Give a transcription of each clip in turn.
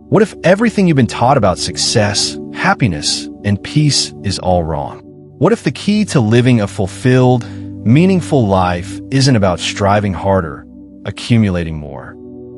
What if everything you've been taught about success, happiness, and peace is all wrong? What if the key to living a fulfilled, meaningful life isn't about striving harder, accumulating more,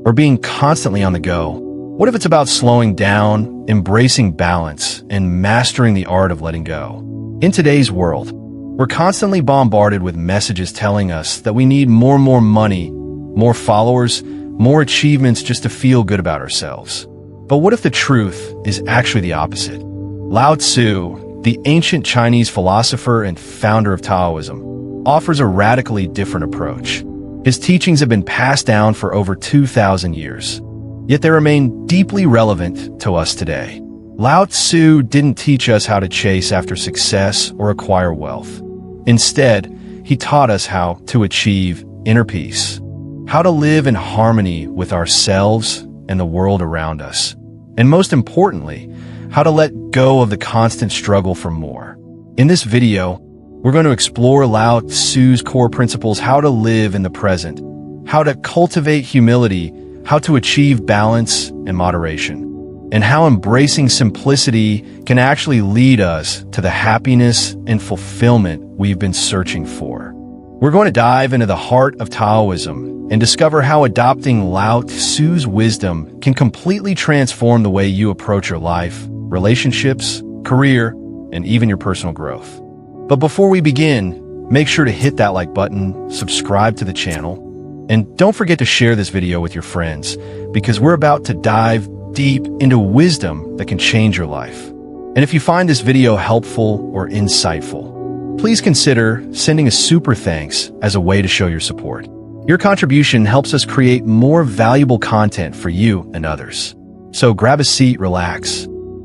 or being constantly on the go? What if it's about slowing down, embracing balance, and mastering the art of letting go? In today's world, we're constantly bombarded with messages telling us that we need more money, more followers, more achievements just to feel good about ourselves. But what if the truth is actually the opposite? Lao Tzu, the ancient Chinese philosopher and founder of Taoism, offers a radically different approach. His teachings have been passed down for over 2,000 years, yet they remain deeply relevant to us today. Lao Tzu didn't teach us how to chase after success or acquire wealth. Instead, he taught us how to achieve inner peace, how to live in harmony with ourselves and the world around us, and most importantly, how to let go of the constant struggle for more. In this video, we're going to explore Lao Tzu's core principles: how to live in the present, how to cultivate humility, how to achieve balance and moderation, and how embracing simplicity can actually lead us to the happiness and fulfillment we've been searching for. We're going to dive into the heart of Taoism and discover how adopting Lao Tzu's wisdom can completely transform the way you approach your life, relationships, career, and even your personal growth. But before we begin, make sure to hit that like button, subscribe to the channel, and don't forget to share this video with your friends, because we're about to dive deep into wisdom that can change your life. And if you find this video helpful or insightful, please consider sending a super thanks as a way to show your support. Your contribution helps us create more valuable content for you and others. So grab a seat, relax,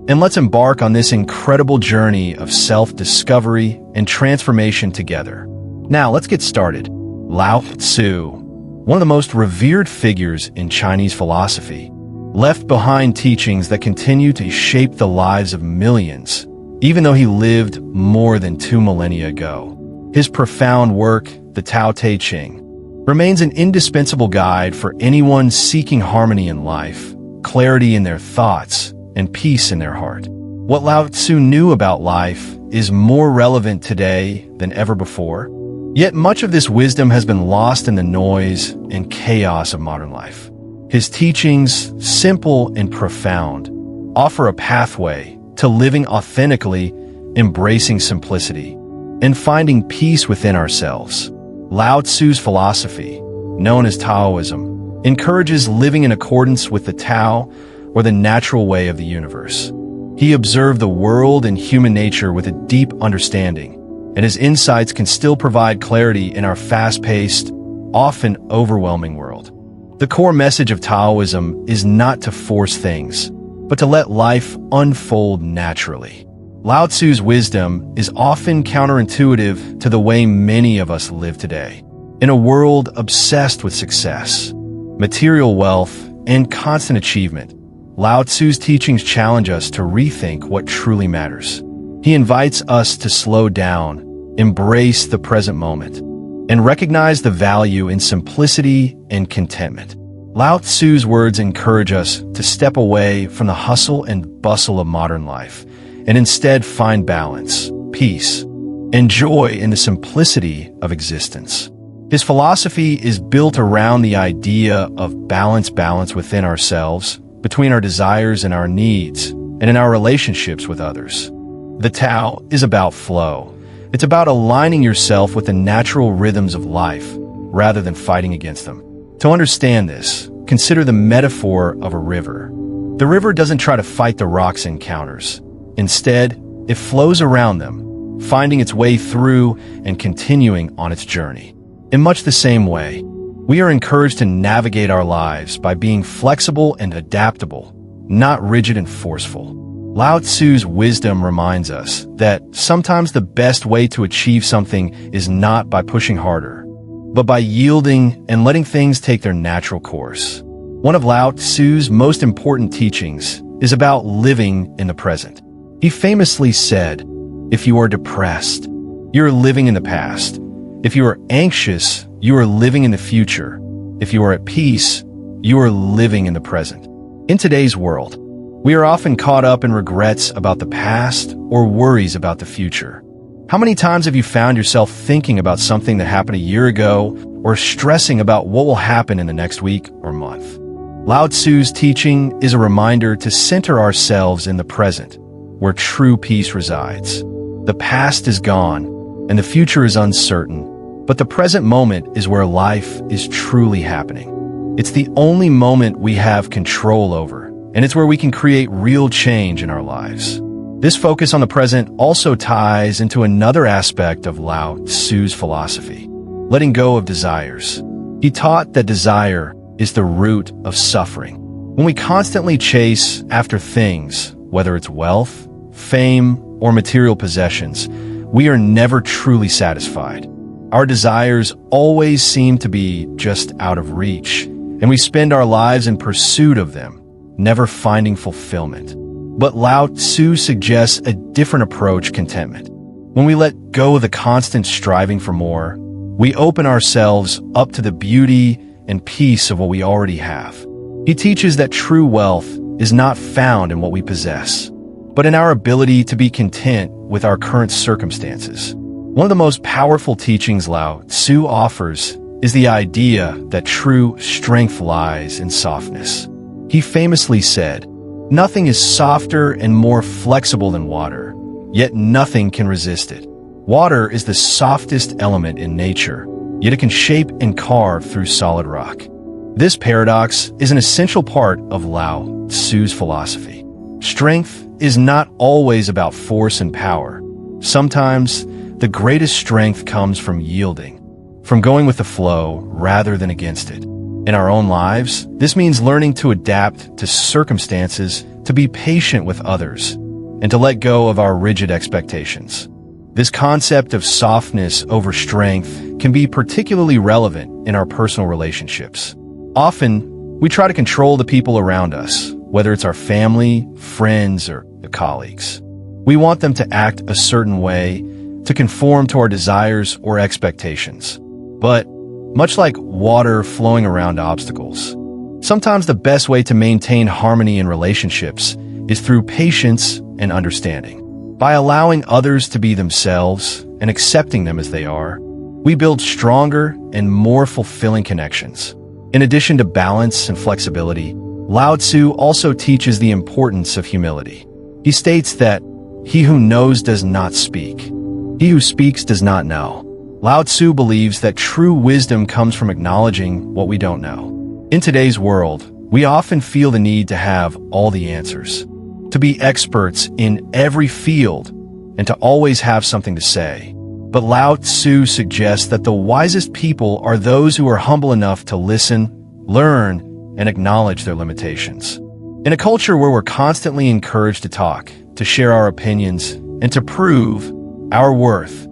and let's embark on this incredible journey of self-discovery and transformation together. Now, let's get started. Lao Tzu, one of the most revered figures in Chinese philosophy, left behind teachings that continue to shape the lives of millions, even though he lived more than 2 millennia ago. His profound work, the Tao Te Ching, remains an indispensable guide for anyone seeking harmony in life, clarity in their thoughts, and peace in their heart. What Lao Tzu knew about life is more relevant today than ever before, yet much of this wisdom has been lost in the noise and chaos of modern life. His teachings, simple and profound, offer a pathway to living authentically, embracing simplicity, and finding peace within ourselves. Lao Tzu's philosophy, known as Taoism, encourages living in accordance with the Tao, or the natural way of the universe. He observed the world and human nature with a deep understanding, and his insights can still provide clarity in our fast-paced, often overwhelming world. The core message of Taoism is not to force things, but to let life unfold naturally. Lao Tzu's wisdom is often counterintuitive to the way many of us live today. In a world obsessed with success, material wealth, and constant achievement, Lao Tzu's teachings challenge us to rethink what truly matters. He invites us to slow down, embrace the present moment, and recognize the value in simplicity and contentment. Lao Tzu's words encourage us to step away from the hustle and bustle of modern life and instead find balance, peace, and joy in the simplicity of existence. His philosophy is built around the idea of balance within ourselves, between our desires and our needs, and in our relationships with others. The Tao is about flow. It's about aligning yourself with the natural rhythms of life, rather than fighting against them. To understand this, consider the metaphor of a river. The river doesn't try to fight the rocks it encounters. Instead, it flows around them, finding its way through and continuing on its journey. In much the same way, we are encouraged to navigate our lives by being flexible and adaptable, not rigid and forceful. Lao Tzu's wisdom reminds us that sometimes the best way to achieve something is not by pushing harder, but by yielding and letting things take their natural course. One of Lao Tzu's most important teachings is about living in the present. He famously said, "If you are depressed, you are living in the past. If you are anxious, you are living in the future. If you are at peace, you are living in the present." In today's world, We are often caught up in regrets about the past or worries about the future. How many times have you found yourself thinking about something that happened a year ago or stressing about what will happen in the next week or month? Lao Tzu's teaching is a reminder to center ourselves in the present, where true peace resides. The past is gone, and the future is uncertain, but the present moment is where life is truly happening. It's the only moment we have control over, and it's where we can create real change in our lives. This focus on the present also ties into another aspect of Lao Tzu's philosophy, letting go of desires. He taught that desire is the root of suffering. When we constantly chase after things, whether it's wealth, fame, or material possessions, we are never truly satisfied. Our desires always seem to be just out of reach, and we spend our lives in pursuit of them, never finding fulfillment. But Lao Tzu suggests a different approach: contentment. When we let go of the constant striving for more, we open ourselves up to the beauty and peace of what we already have. He teaches that true wealth is not found in what we possess, but in our ability to be content with our current circumstances. One of the most powerful teachings Lao Tzu offers is the idea that true strength lies in softness. He famously said, "Nothing is softer and more flexible than water, yet nothing can resist it." Water is the softest element in nature, yet it can shape and carve through solid rock. This paradox is an essential part of Lao Tzu's philosophy. Strength is not always about force and power. Sometimes, the greatest strength comes from yielding, from going with the flow rather than against it. In our own lives, this means learning to adapt to circumstances, to be patient with others, and to let go of our rigid expectations. This concept of softness over strength can be particularly relevant in our personal relationships. Often, we try to control the people around us, whether it's our family, friends, or the colleagues. We want them to act a certain way, to conform to our desires or expectations. But, much like water flowing around obstacles, sometimes the best way to maintain harmony in relationships is through patience and understanding. By allowing others to be themselves and accepting them as they are, we build stronger and more fulfilling connections. In addition to balance and flexibility, Lao Tzu also teaches the importance of humility. He states that he who knows does not speak. He who speaks does not know. Lao Tzu believes that true wisdom comes from acknowledging what we don't know. In today's world, we often feel the need to have all the answers, to be experts in every field, and to always have something to say. But Lao Tzu suggests that the wisest people are those who are humble enough to listen, learn, and acknowledge their limitations. In a culture where we're constantly encouraged to talk, to share our opinions, and to prove our worth,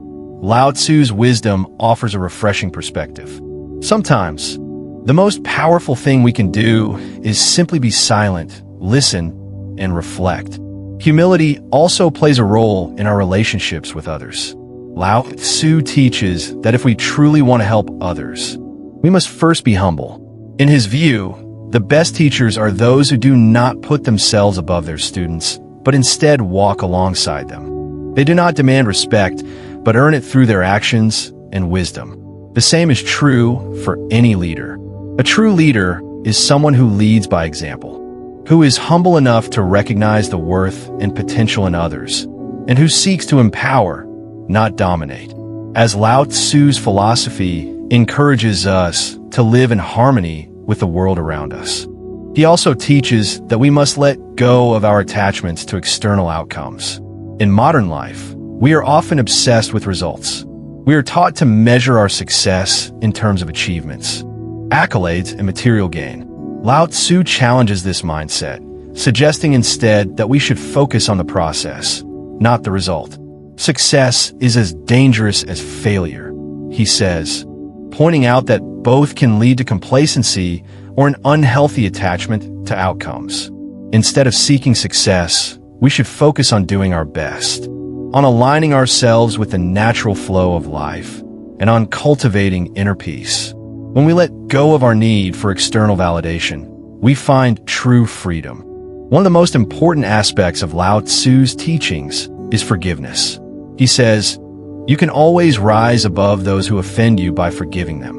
Lao Tzu's wisdom offers a refreshing perspective. Sometimes, the most powerful thing we can do is simply be silent, listen, and reflect. Humility also plays a role in our relationships with others. Lao Tzu teaches that if we truly want to help others, we must first be humble. In his view, the best teachers are those who do not put themselves above their students, but instead walk alongside them. They do not demand respect, but earn it through their actions and wisdom. The same is true for any leader. A true leader is someone who leads by example, who is humble enough to recognize the worth and potential in others, and who seeks to empower, not dominate. As Lao Tzu's philosophy encourages us to live in harmony with the world around us, he also teaches that we must let go of our attachments to external outcomes. In modern life, we are often obsessed with results. We are taught to measure our success in terms of achievements, accolades, and material gain. Lao Tzu challenges this mindset, suggesting instead that we should focus on the process, not the result. Success is as dangerous as failure, he says, pointing out that both can lead to complacency or an unhealthy attachment to outcomes. Instead of seeking success, we should focus on doing our best, on aligning ourselves with the natural flow of life, and on cultivating inner peace. When we let go of our need for external validation, we find true freedom. One of the most important aspects of Lao Tzu's teachings is forgiveness. He says, "You can always rise above those who offend you by forgiving them."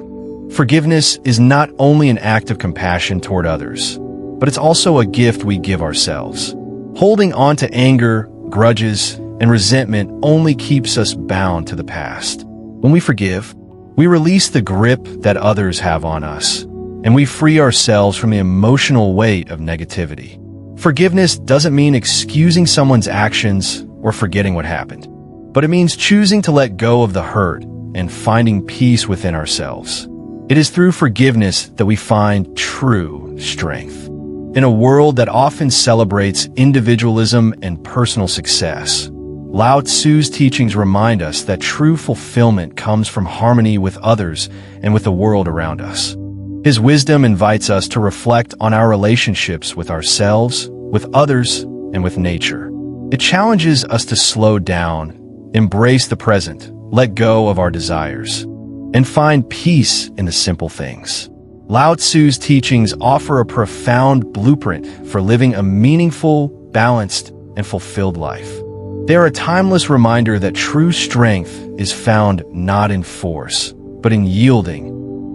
Forgiveness is not only an act of compassion toward others, but it's also a gift we give ourselves. Holding on to anger, grudges, and resentment only keeps us bound to the past. When we forgive, we release the grip that others have on us, and we free ourselves from the emotional weight of negativity. Forgiveness doesn't mean excusing someone's actions or forgetting what happened, but it means choosing to let go of the hurt and finding peace within ourselves. It is through forgiveness that we find true strength. In a world that often celebrates individualism and personal success, Lao Tzu's teachings remind us that true fulfillment comes from harmony with others and with the world around us. His wisdom invites us to reflect on our relationships with ourselves, with others, and with nature. It challenges us to slow down, embrace the present, let go of our desires, and find peace in the simple things. Lao Tzu's teachings offer a profound blueprint for living a meaningful, balanced, and fulfilled life. They are a timeless reminder that true strength is found not in force, but in yielding,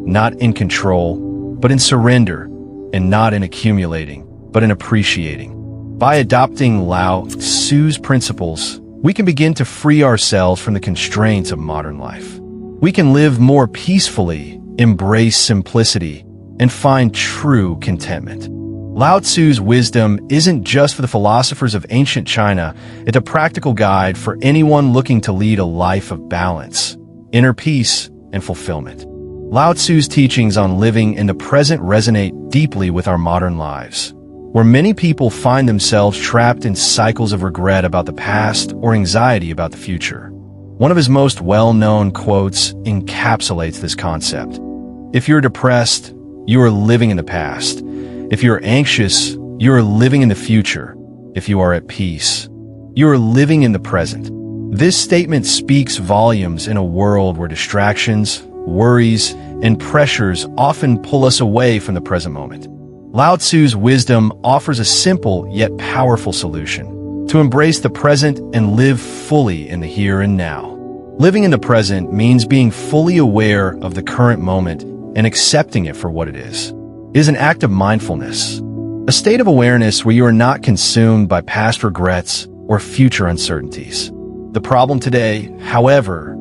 not in control, but in surrender, and not in accumulating, but in appreciating. By adopting Lao Tzu's principles, we can begin to free ourselves from the constraints of modern life. We can live more peacefully, embrace simplicity, and find true contentment. Lao Tzu's wisdom isn't just for the philosophers of ancient China, it's a practical guide for anyone looking to lead a life of balance, inner peace, and fulfillment. Lao Tzu's teachings on living in the present resonate deeply with our modern lives, where many people find themselves trapped in cycles of regret about the past or anxiety about the future. One of his most well-known quotes encapsulates this concept. "If you're depressed, you are living in the past. If you're anxious, you are living in the future. If you are at peace, you are living in the present." This statement speaks volumes in a world where distractions, worries, and pressures often pull us away from the present moment. Lao Tzu's wisdom offers a simple yet powerful solution: to embrace the present and live fully in the here and now. Living in the present means being fully aware of the current moment and accepting it for what it is. It is an act of mindfulness, a state of awareness where you are not consumed by past regrets or future uncertainties. The problem today, however,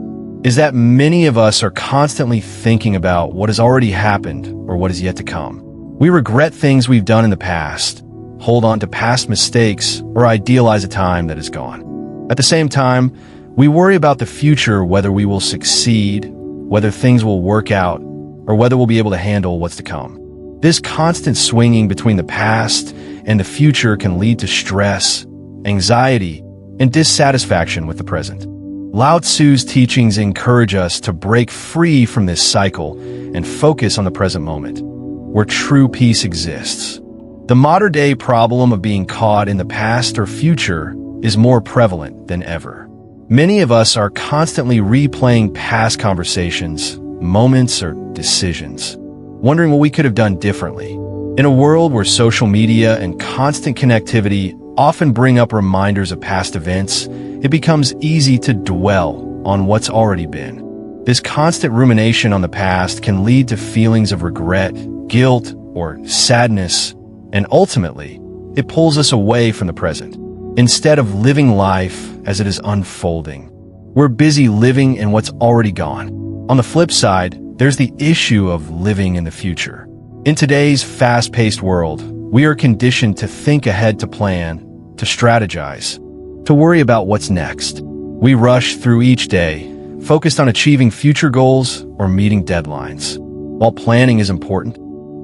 is that many of us are constantly thinking about what has already happened or what is yet to come. We regret things we've done in the past, hold on to past mistakes, or idealize a time that is gone. At the same time, we worry about the future, whether we will succeed, whether things will work out, or whether we'll be able to handle what's to come. This constant swinging between the past and the future can lead to stress, anxiety, and dissatisfaction with the present. Lao Tzu's teachings encourage us to break free from this cycle and focus on the present moment, where true peace exists. The modern-day problem of being caught in the past or future is more prevalent than ever. Many of us are constantly replaying past conversations, moments, or decisions, wondering what we could have done differently. In a world where social media and constant connectivity often bring up reminders of past events, it becomes easy to dwell on what's already been. This constant rumination on the past can lead to feelings of regret, guilt, or sadness, and ultimately, it pulls us away from the present. Instead of living life as it is unfolding, we're busy living in what's already gone. On the flip side, there's the issue of living in the future. In today's fast-paced world, we are conditioned to think ahead, to plan, to strategize, to worry about what's next. We rush through each day, focused on achieving future goals or meeting deadlines. While planning is important,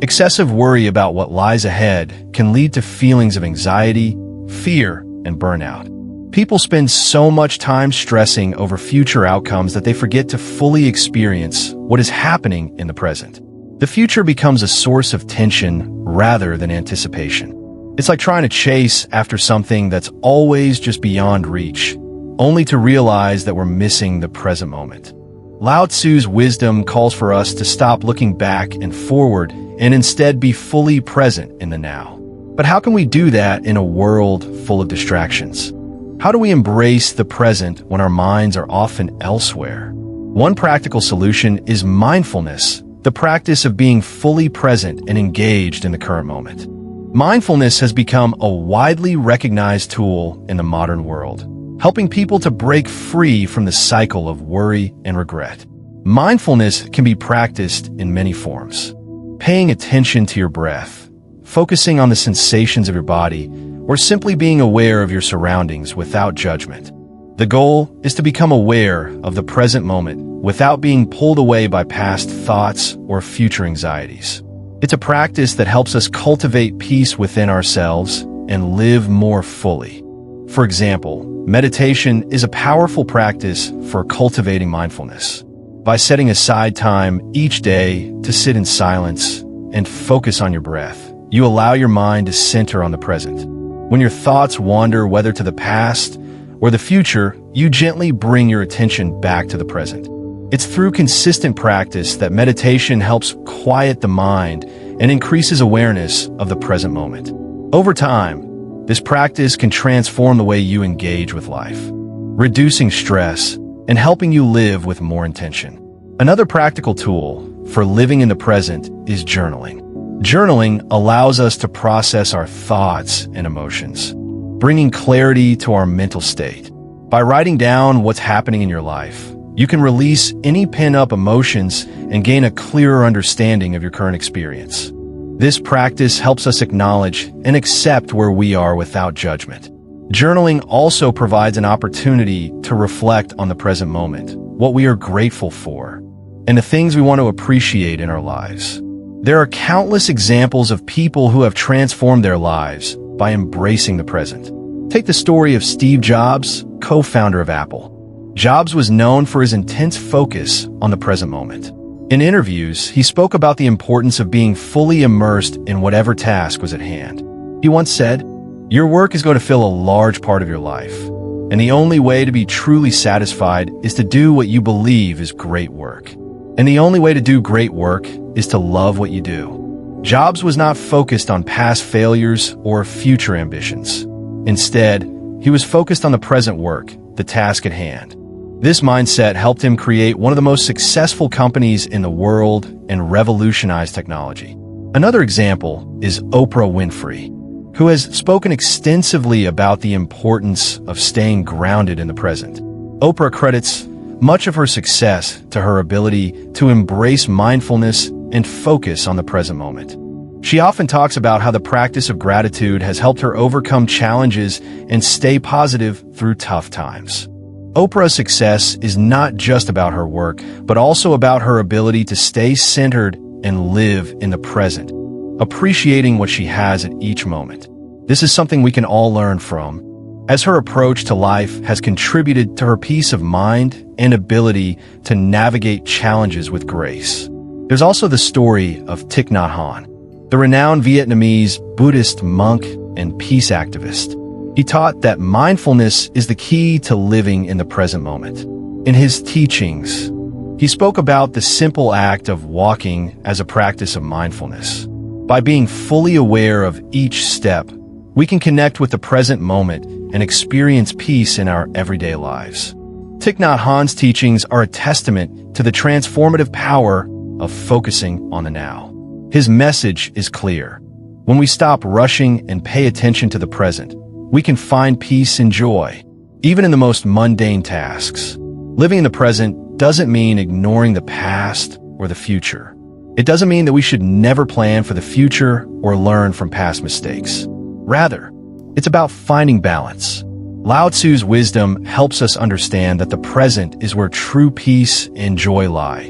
excessive worry about what lies ahead can lead to feelings of anxiety, fear, and burnout. People spend so much time stressing over future outcomes that they forget to fully experience what is happening in the present. The future becomes a source of tension rather than anticipation. It's like trying to chase after something that's always just beyond reach, only to realize that we're missing the present moment. Lao Tzu's wisdom calls for us to stop looking back and forward and instead be fully present in the now. But how can we do that in a world full of distractions? How do we embrace the present when our minds are often elsewhere? One practical solution is mindfulness, the practice of being fully present and engaged in the current moment. Mindfulness has become a widely recognized tool in the modern world, helping people to break free from the cycle of worry and regret. Mindfulness can be practiced in many forms. Paying attention to your breath, focusing on the sensations of your body, or simply being aware of your surroundings without judgment. The goal is to become aware of the present moment without being pulled away by past thoughts or future anxieties. It's a practice that helps us cultivate peace within ourselves and live more fully. For example, meditation is a powerful practice for cultivating mindfulness. By setting aside time each day to sit in silence and focus on your breath, you allow your mind to center on the present. When your thoughts wander, whether to the past or the future, you gently bring your attention back to the present. It's through consistent practice that meditation helps quiet the mind and increases awareness of the present moment. Over time, this practice can transform the way you engage with life, reducing stress and helping you live with more intention. Another practical tool for living in the present is journaling. Journaling allows us to process our thoughts and emotions, bringing clarity to our mental state. By writing down what's happening in your life, you can release any pent-up emotions and gain a clearer understanding of your current experience. This practice helps us acknowledge and accept where we are without judgment. Journaling also provides an opportunity to reflect on the present moment, what we are grateful for, and the things we want to appreciate in our lives. There are countless examples of people who have transformed their lives by embracing the present. Take the story of Steve Jobs, co-founder of Apple. Jobs was known for his intense focus on the present moment. In interviews, he spoke about the importance of being fully immersed in whatever task was at hand. He once said, "Your work is going to fill a large part of your life, and the only way to be truly satisfied is to do what you believe is great work. And the only way to do great work is to love what you do." Jobs was not focused on past failures or future ambitions. Instead, he was focused on the present work, the task at hand. This mindset helped him create one of the most successful companies in the world and revolutionize technology. Another example is Oprah Winfrey, who has spoken extensively about the importance of staying grounded in the present. Oprah credits much of her success to her ability to embrace mindfulness and focus on the present moment. She often talks about how the practice of gratitude has helped her overcome challenges and stay positive through tough times. Oprah's success is not just about her work, but also about her ability to stay centered and live in the present, appreciating what she has at each moment. This is something we can all learn from, as her approach to life has contributed to her peace of mind and ability to navigate challenges with grace. There's also the story of Thich Nhat Hanh, the renowned Vietnamese Buddhist monk and peace activist. He taught that mindfulness is the key to living in the present moment. In his teachings, he spoke about the simple act of walking as a practice of mindfulness. By being fully aware of each step, we can connect with the present moment and experience peace in our everyday lives. Thich Nhat Hanh's teachings are a testament to the transformative power of focusing on the now. His message is clear. When we stop rushing and pay attention to the present, we can find peace and joy, even in the most mundane tasks. Living in the present doesn't mean ignoring the past or the future. It doesn't mean that we should never plan for the future or learn from past mistakes. Rather, it's about finding balance. Lao Tzu's wisdom helps us understand that the present is where true peace and joy lie,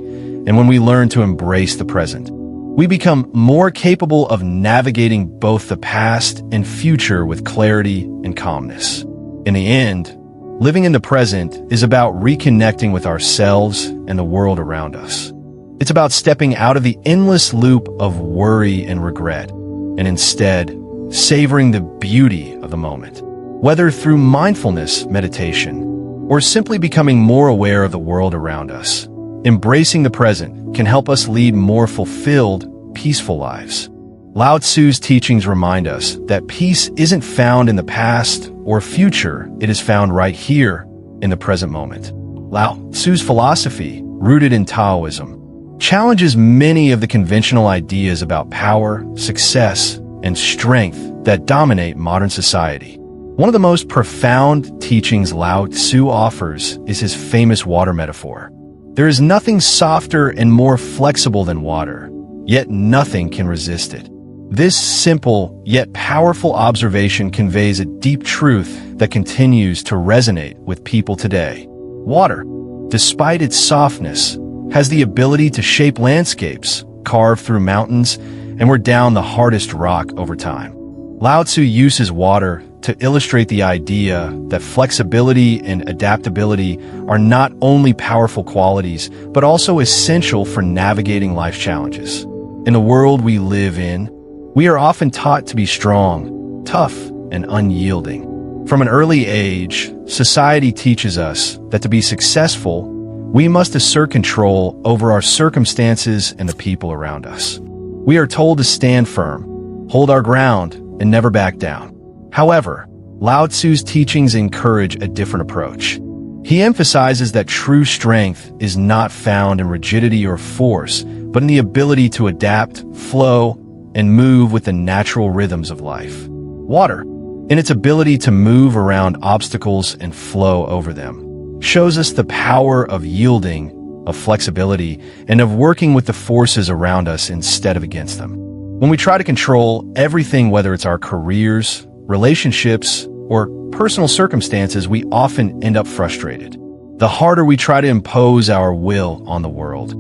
and when we learn to embrace the present, we become more capable of navigating both the past and future with clarity and calmness. In the end, living in the present is about reconnecting with ourselves and the world around us. It's about stepping out of the endless loop of worry and regret, and instead, savoring the beauty of the moment. Whether through mindfulness meditation or simply becoming more aware of the world around us, embracing the present can help us lead more fulfilled, peaceful lives. Lao Tzu's teachings remind us that peace isn't found in the past or future, it is found right here in the present moment. Lao Tzu's philosophy, rooted in Taoism, challenges many of the conventional ideas about power, success, and strength that dominate modern society. One of the most profound teachings Lao Tzu offers is his famous water metaphor. There is nothing softer and more flexible than water, yet nothing can resist it. This simple yet powerful observation conveys a deep truth that continues to resonate with people today. Water, despite its softness, has the ability to shape landscapes, carve through mountains, and wear down the hardest rock over time. Lao Tzu uses water to illustrate the idea that flexibility and adaptability are not only powerful qualities, but also essential for navigating life's challenges. In the world we live in, we are often taught to be strong, tough, and unyielding. From an early age, society teaches us that to be successful, we must assert control over our circumstances and the people around us. We are told to stand firm, hold our ground, and never back down. However, Lao Tzu's teachings encourage a different approach. He emphasizes that true strength is not found in rigidity or force, but in the ability to adapt, flow, and move with the natural rhythms of life. Water, in its ability to move around obstacles and flow over them, shows us the power of yielding, of flexibility, and of working with the forces around us instead of against them. When we try to control everything, whether it's our careers, relationships, or personal circumstances, we often end up frustrated. The harder we try to impose our will on the world,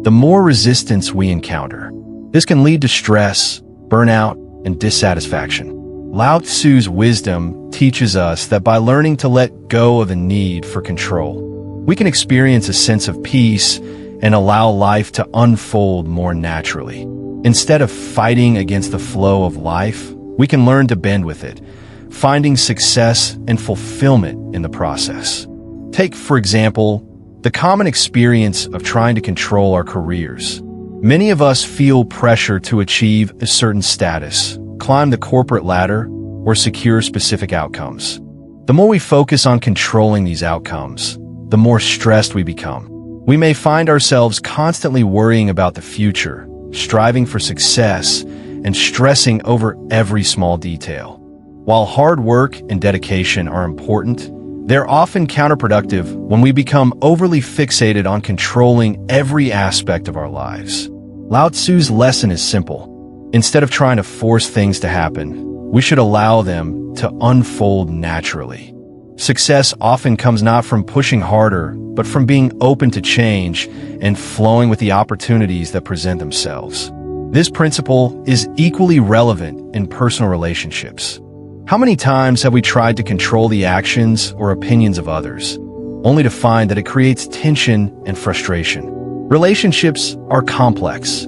the more resistance we encounter. This can lead to stress, burnout, and dissatisfaction. Lao Tzu's wisdom teaches us that by learning to let go of the need for control, we can experience a sense of peace and allow life to unfold more naturally. Instead of fighting against the flow of life, we can learn to bend with it, finding success and fulfillment in the process. Take, for example, the common experience of trying to control our careers. Many of us feel pressure to achieve a certain status, climb the corporate ladder, or secure specific outcomes. The more we focus on controlling these outcomes, the more stressed we become. We may find ourselves constantly worrying about the future, striving for success, and stressing over every small detail. While hard work and dedication are important, they're often counterproductive when we become overly fixated on controlling every aspect of our lives. Lao Tzu's lesson is simple. Instead of trying to force things to happen, we should allow them to unfold naturally. Success often comes not from pushing harder, but from being open to change and flowing with the opportunities that present themselves. This principle is equally relevant in personal relationships. How many times have we tried to control the actions or opinions of others, only to find that it creates tension and frustration? Relationships are complex,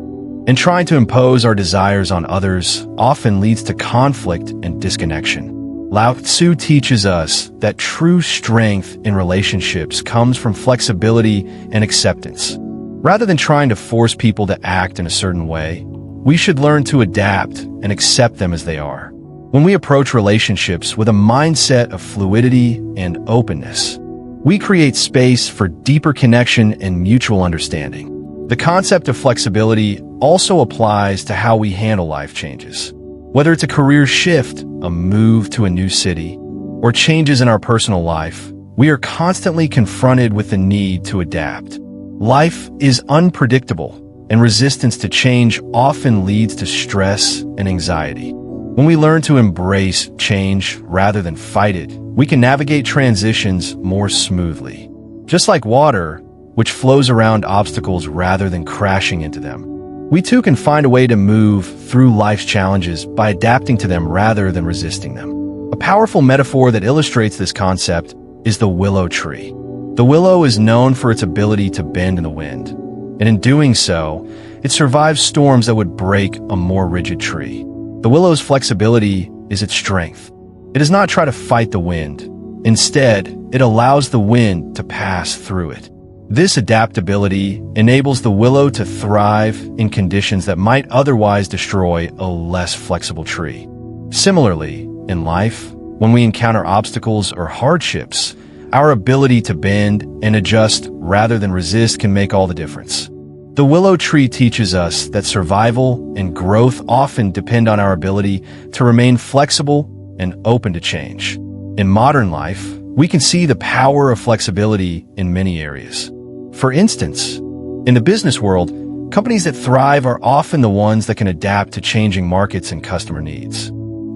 and trying to impose our desires on others often leads to conflict and disconnection. Lao Tzu teaches us that true strength in relationships comes from flexibility and acceptance. Rather than trying to force people to act in a certain way, we should learn to adapt and accept them as they are. When we approach relationships with a mindset of fluidity and openness, we create space for deeper connection and mutual understanding. The concept of flexibility also applies to how we handle life changes. Whether it's a career shift, a move to a new city, or changes in our personal life, we are constantly confronted with the need to adapt. Life is unpredictable, and resistance to change often leads to stress and anxiety. When we learn to embrace change rather than fight it, we can navigate transitions more smoothly. Just like water, which flows around obstacles rather than crashing into them, we too can find a way to move through life's challenges by adapting to them rather than resisting them. A powerful metaphor that illustrates this concept is the willow tree. The willow is known for its ability to bend in the wind, and in doing so, it survives storms that would break a more rigid tree. The willow's flexibility is its strength. It does not try to fight the wind. Instead, it allows the wind to pass through it. This adaptability enables the willow to thrive in conditions that might otherwise destroy a less flexible tree. Similarly, in life, when we encounter obstacles or hardships, our ability to bend and adjust rather than resist can make all the difference. The willow tree teaches us that survival and growth often depend on our ability to remain flexible and open to change. In modern life, we can see the power of flexibility in many areas. For instance, in the business world, companies that thrive are often the ones that can adapt to changing markets and customer needs.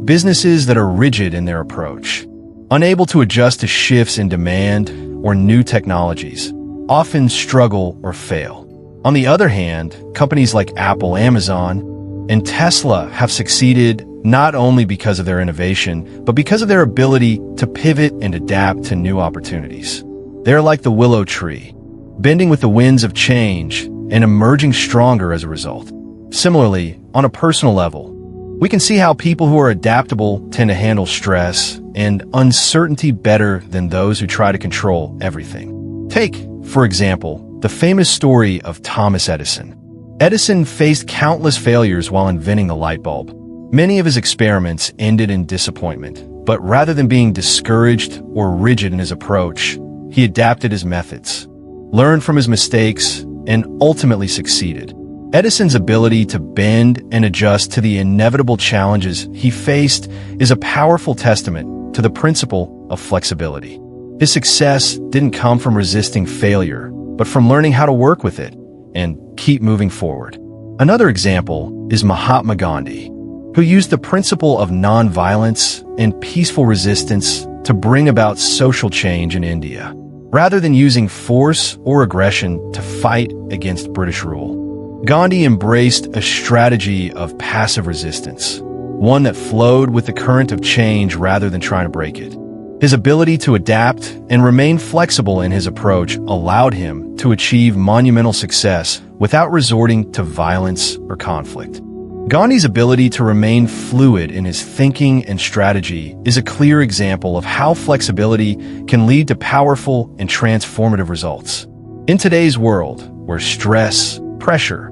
Businesses that are rigid in their approach, unable to adjust to shifts in demand or new technologies, often struggle or fail. On the other hand, companies like Apple, Amazon, and Tesla have succeeded not only because of their innovation, but because of their ability to pivot and adapt to new opportunities. They're like the willow tree, bending with the winds of change and emerging stronger as a result. Similarly, on a personal level, we can see how people who are adaptable tend to handle stress and uncertainty better than those who try to control everything. Take, for example, the famous story of Thomas Edison. Edison faced countless failures while inventing the light bulb. Many of his experiments ended in disappointment, but rather than being discouraged or rigid in his approach, he adapted his methods, learned from his mistakes, and ultimately succeeded. Edison's ability to bend and adjust to the inevitable challenges he faced is a powerful testament to the principle of flexibility. His success didn't come from resisting failure, but from learning how to work with it and keep moving forward. Another example is Mahatma Gandhi, who used the principle of nonviolence and peaceful resistance to bring about social change in India, rather than using force or aggression to fight against British rule. Gandhi embraced a strategy of passive resistance, one that flowed with the current of change rather than trying to break it. His ability to adapt and remain flexible in his approach allowed him to achieve monumental success without resorting to violence or conflict. Gandhi's ability to remain fluid in his thinking and strategy is a clear example of how flexibility can lead to powerful and transformative results. In today's world, where stress, pressure,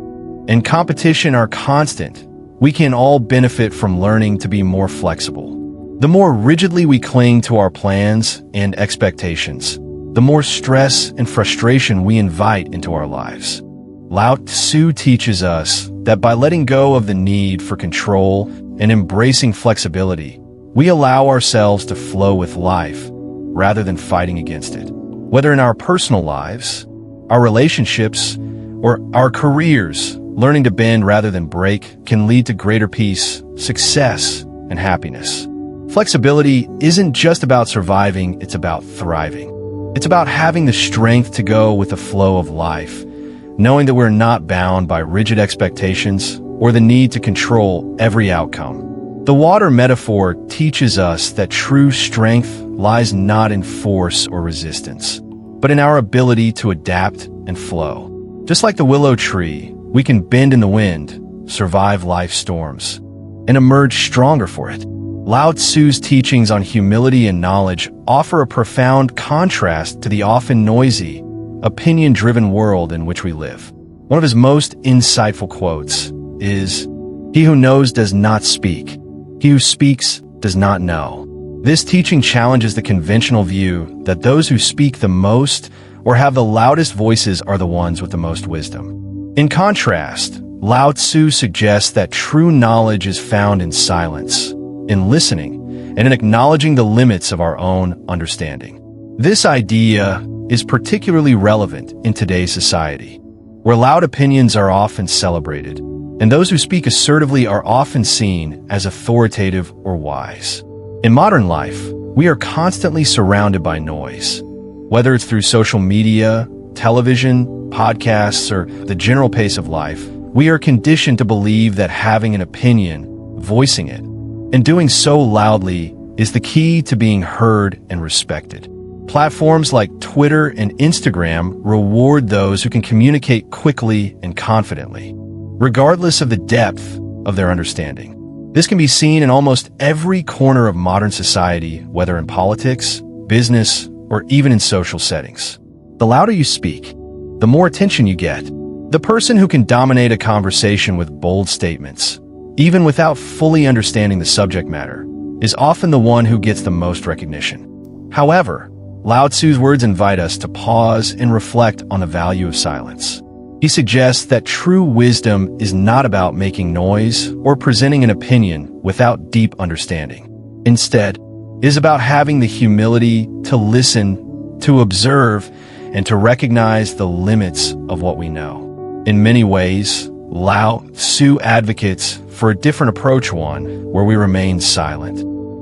and competition are constant, we can all benefit from learning to be more flexible. The more rigidly we cling to our plans and expectations, the more stress and frustration we invite into our lives. Lao Tzu teaches us that by letting go of the need for control and embracing flexibility, we allow ourselves to flow with life rather than fighting against it. Whether in our personal lives, our relationships, or our careers, learning to bend rather than break can lead to greater peace, success, and happiness. Flexibility isn't just about surviving, it's about thriving. It's about having the strength to go with the flow of life, knowing that we're not bound by rigid expectations or the need to control every outcome. The water metaphor teaches us that true strength lies not in force or resistance, but in our ability to adapt and flow. Just like the willow tree, we can bend in the wind, survive life's storms, and emerge stronger for it. Lao Tzu's teachings on humility and knowledge offer a profound contrast to the often noisy, opinion-driven world in which we live. One of his most insightful quotes is, "He who knows does not speak. He who speaks does not know." This teaching challenges the conventional view that those who speak the most or have the loudest voices are the ones with the most wisdom. In contrast, Lao Tzu suggests that true knowledge is found in silence, in listening, and in acknowledging the limits of our own understanding. This idea is particularly relevant in today's society, where loud opinions are often celebrated, and those who speak assertively are often seen as authoritative or wise. In modern life, we are constantly surrounded by noise. Whether it's through social media, television, podcasts, or the general pace of life, we are conditioned to believe that having an opinion, voicing it, and doing so loudly is the key to being heard and respected. Platforms like Twitter and Instagram reward those who can communicate quickly and confidently, regardless of the depth of their understanding. This can be seen in almost every corner of modern society, whether in politics, business, or even in social settings. The louder you speak, the more attention you get. The person who can dominate a conversation with bold statements, even without fully understanding the subject matter, is often the one who gets the most recognition. However, Lao Tzu's words invite us to pause and reflect on the value of silence. He suggests that true wisdom is not about making noise or presenting an opinion without deep understanding. Instead, it is about having the humility to listen, to observe, and to recognize the limits of what we know. In many ways, Lao Tzu advocates for a different approach, one where we remain silent,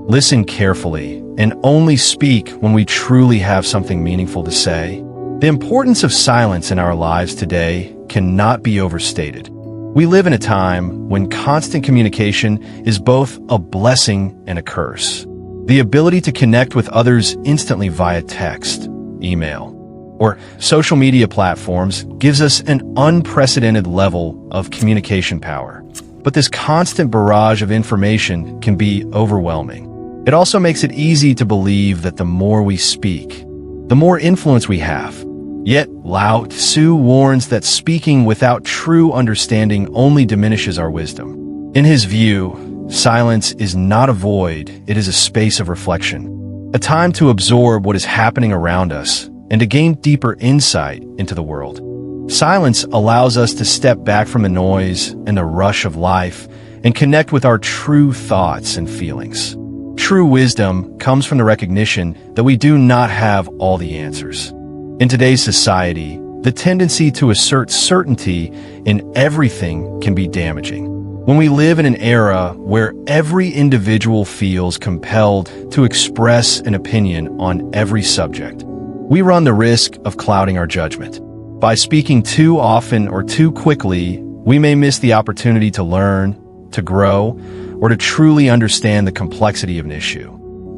listen carefully, and only speak when we truly have something meaningful to say. The importance of silence in our lives today cannot be overstated. We live in a time when constant communication is both a blessing and a curse. The ability to connect with others instantly via text, email, or social media platforms gives us an unprecedented level of communication power. But this constant barrage of information can be overwhelming. It also makes it easy to believe that the more we speak, the more influence we have. Yet, Lao Tzu warns that speaking without true understanding only diminishes our wisdom. In his view, silence is not a void, it is a space of reflection, a time to absorb what is happening around us and to gain deeper insight into the world. Silence allows us to step back from the noise and the rush of life and connect with our true thoughts and feelings. True wisdom comes from the recognition that we do not have all the answers. In today's society, the tendency to assert certainty in everything can be damaging. When we live in an era where every individual feels compelled to express an opinion on every subject, we run the risk of clouding our judgment. By speaking too often or too quickly, we may miss the opportunity to learn, to grow, or to truly understand the complexity of an issue.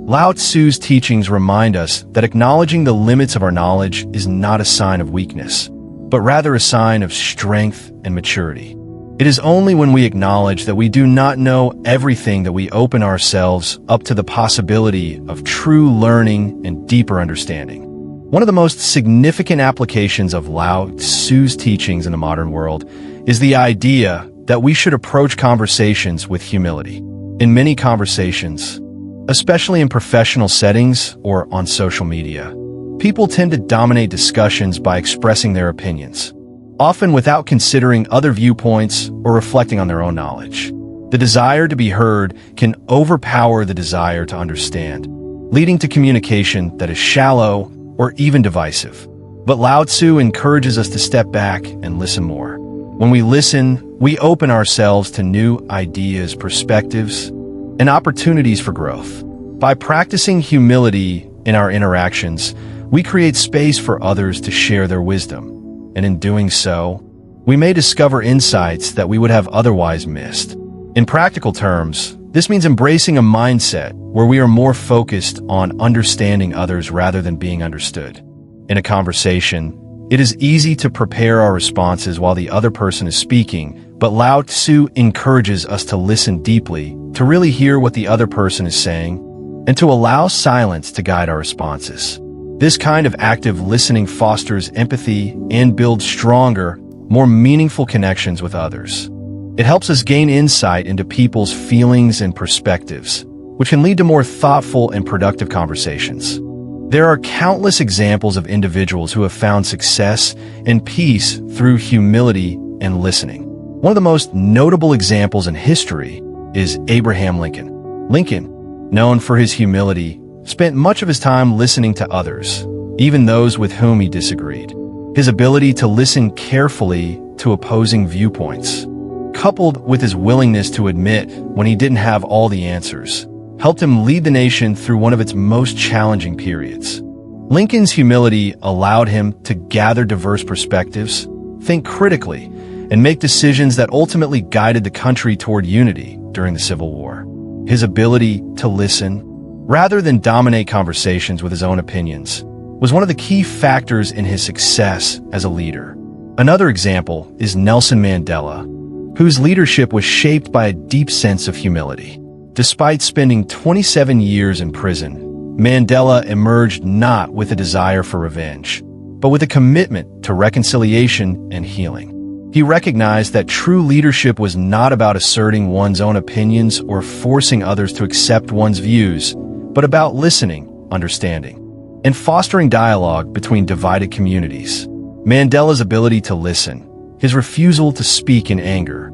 Lao Tzu's teachings remind us that acknowledging the limits of our knowledge is not a sign of weakness, but rather a sign of strength and maturity. It is only when we acknowledge that we do not know everything that we open ourselves up to the possibility of true learning and deeper understanding. One of the most significant applications of Lao Tzu's teachings in the modern world is the idea that we should approach conversations with humility. In many conversations, especially in professional settings or on social media, people tend to dominate discussions by expressing their opinions, often without considering other viewpoints or reflecting on their own knowledge. The desire to be heard can overpower the desire to understand, leading to communication that is shallow or even divisive. But Lao Tzu encourages us to step back and listen more. When we listen, we open ourselves to new ideas, perspectives, and opportunities for growth. By practicing humility in our interactions, we create space for others to share their wisdom, and in doing so, we may discover insights that we would have otherwise missed. In practical terms, this means embracing a mindset where we are more focused on understanding others rather than being understood. In a conversation, it is easy to prepare our responses while the other person is speaking, but Lao Tzu encourages us to listen deeply, to really hear what the other person is saying, and to allow silence to guide our responses. This kind of active listening fosters empathy and builds stronger, more meaningful connections with others. It helps us gain insight into people's feelings and perspectives, which can lead to more thoughtful and productive conversations. There are countless examples of individuals who have found success and peace through humility and listening. One of the most notable examples in history is Abraham Lincoln. Lincoln, known for his humility, spent much of his time listening to others, even those with whom he disagreed. His ability to listen carefully to opposing viewpoints, coupled with his willingness to admit when he didn't have all the answers, helped him lead the nation through one of its most challenging periods. Lincoln's humility allowed him to gather diverse perspectives, think critically, and make decisions that ultimately guided the country toward unity during the Civil War. His ability to listen, rather than dominate conversations with his own opinions, was one of the key factors in his success as a leader. Another example is Nelson Mandela, whose leadership was shaped by a deep sense of humility. Despite spending 27 years in prison, Mandela emerged not with a desire for revenge, but with a commitment to reconciliation and healing. He recognized that true leadership was not about asserting one's own opinions or forcing others to accept one's views, but about listening, understanding, and fostering dialogue between divided communities. Mandela's ability to listen, his refusal to speak in anger,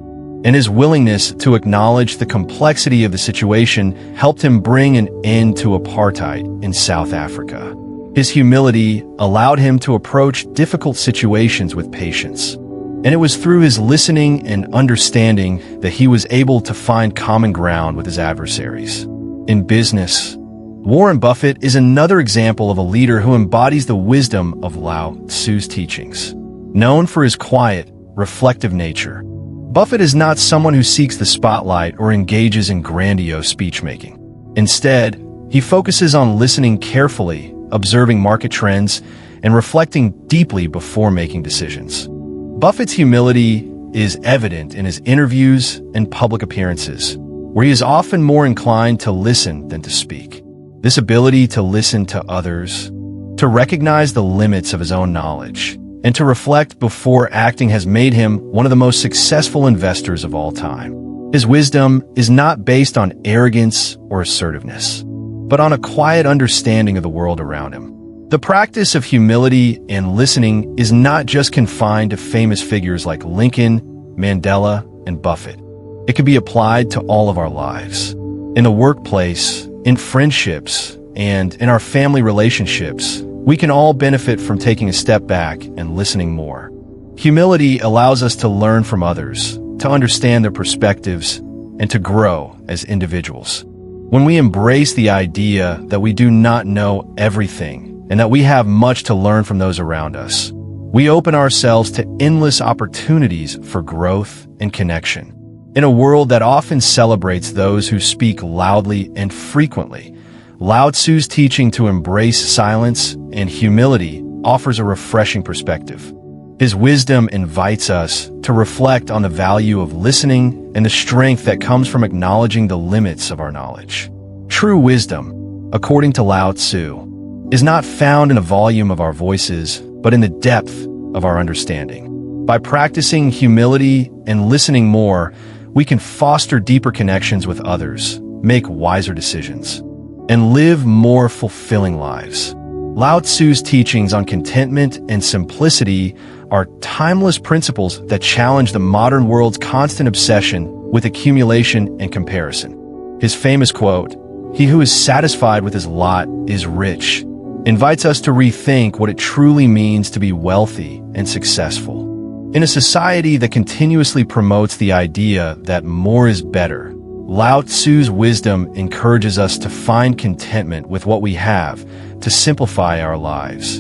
and his willingness to acknowledge the complexity of the situation helped him bring an end to apartheid in South Africa. His humility allowed him to approach difficult situations with patience. And it was through his listening and understanding that he was able to find common ground with his adversaries. In business, Warren Buffett is another example of a leader who embodies the wisdom of Lao Tzu's teachings. Known for his quiet, reflective nature, Buffett is not someone who seeks the spotlight or engages in grandiose speech-making. Instead, he focuses on listening carefully, observing market trends, and reflecting deeply before making decisions. Buffett's humility is evident in his interviews and public appearances, where he is often more inclined to listen than to speak. This ability to listen to others, to recognize the limits of his own knowledge, and to reflect before acting has made him one of the most successful investors of all time. His wisdom is not based on arrogance or assertiveness, but on a quiet understanding of the world around him. The practice of humility and listening is not just confined to famous figures like Lincoln, Mandela, and Buffett. It can be applied to all of our lives. In the workplace, in friendships, and in our family relationships, we can all benefit from taking a step back and listening more. Humility allows us to learn from others, to understand their perspectives, and to grow as individuals. When we embrace the idea that we do not know everything, and that we have much to learn from those around us, we open ourselves to endless opportunities for growth and connection. In a world that often celebrates those who speak loudly and frequently, Lao Tzu's teaching to embrace silence and humility offers a refreshing perspective. His wisdom invites us to reflect on the value of listening and the strength that comes from acknowledging the limits of our knowledge. True wisdom, according to Lao Tzu, is not found in the volume of our voices, but in the depth of our understanding. By practicing humility and listening more, we can foster deeper connections with others, make wiser decisions, and live more fulfilling lives. Lao Tzu's teachings on contentment and simplicity are timeless principles that challenge the modern world's constant obsession with accumulation and comparison. His famous quote, "He who is satisfied with his lot is rich," invites us to rethink what it truly means to be wealthy and successful. In a society that continuously promotes the idea that more is better, Lao Tzu's wisdom encourages us to find contentment with what we have, to simplify our lives,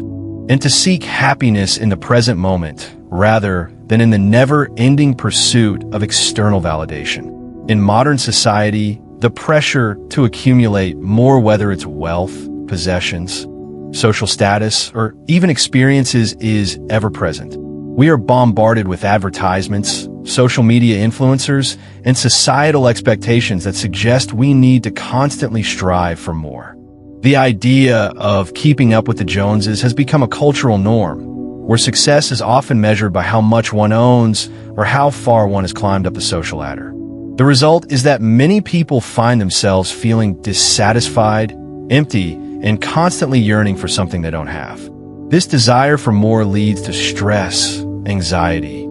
and to seek happiness in the present moment rather than in the never-ending pursuit of external validation. In modern society, the pressure to accumulate more, whether it's wealth, possessions, social status, or even experiences, is ever-present. We are bombarded with advertisements, social media influencers, and societal expectations that suggest we need to constantly strive for more. The idea of keeping up with the Joneses has become a cultural norm, where success is often measured by how much one owns or how far one has climbed up the social ladder. The result is that many people find themselves feeling dissatisfied, empty, and constantly yearning for something they don't have. This desire for more leads to stress, anxiety,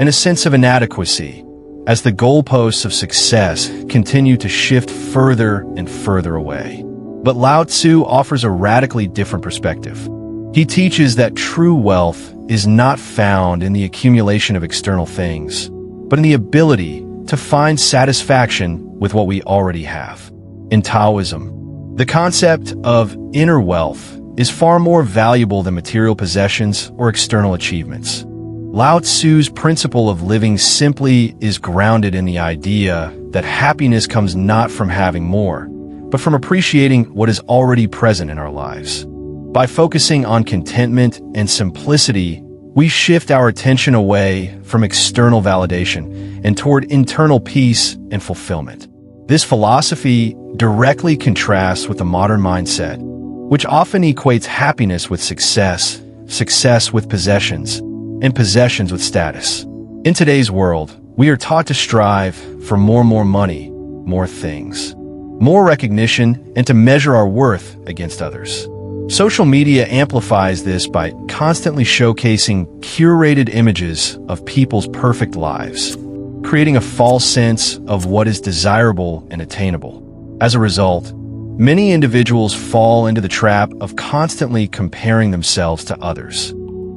and a sense of inadequacy as the goalposts of success continue to shift further and further away. But Lao Tzu offers a radically different perspective. He teaches that true wealth is not found in the accumulation of external things, but in the ability to find satisfaction with what we already have. In Taoism, the concept of inner wealth is far more valuable than material possessions or external achievements. Lao Tzu's principle of living simply is grounded in the idea that happiness comes not from having more, but from appreciating what is already present in our lives. By focusing on contentment and simplicity, we shift our attention away from external validation and toward internal peace and fulfillment. This philosophy directly contrasts with the modern mindset, which often equates happiness with success, success with possessions, and possessions with status. In today's world, we are taught to strive for more money, more things, more recognition, and to measure our worth against others. Social media amplifies this by constantly showcasing curated images of people's perfect lives, creating a false sense of what is desirable and attainable. As a result, many individuals fall into the trap of constantly comparing themselves to others,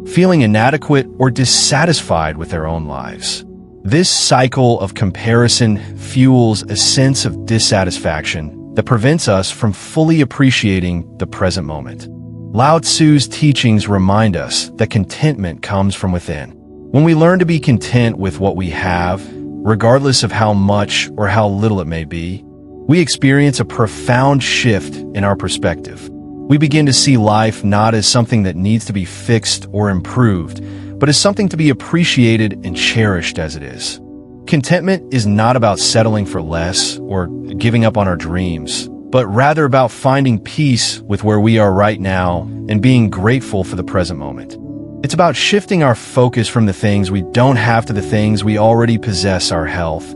feeling inadequate or dissatisfied with their own lives. This cycle of comparison fuels a sense of dissatisfaction that prevents us from fully appreciating the present moment. Lao Tzu's teachings remind us that contentment comes from within. When we learn to be content with what we have, regardless of how much or how little it may be, we experience a profound shift in our perspective. We begin to see life not as something that needs to be fixed or improved, but as something to be appreciated and cherished as it is. Contentment is not about settling for less or giving up on our dreams, but rather about finding peace with where we are right now and being grateful for the present moment. It's about shifting our focus from the things we don't have to the things we already possess: our health,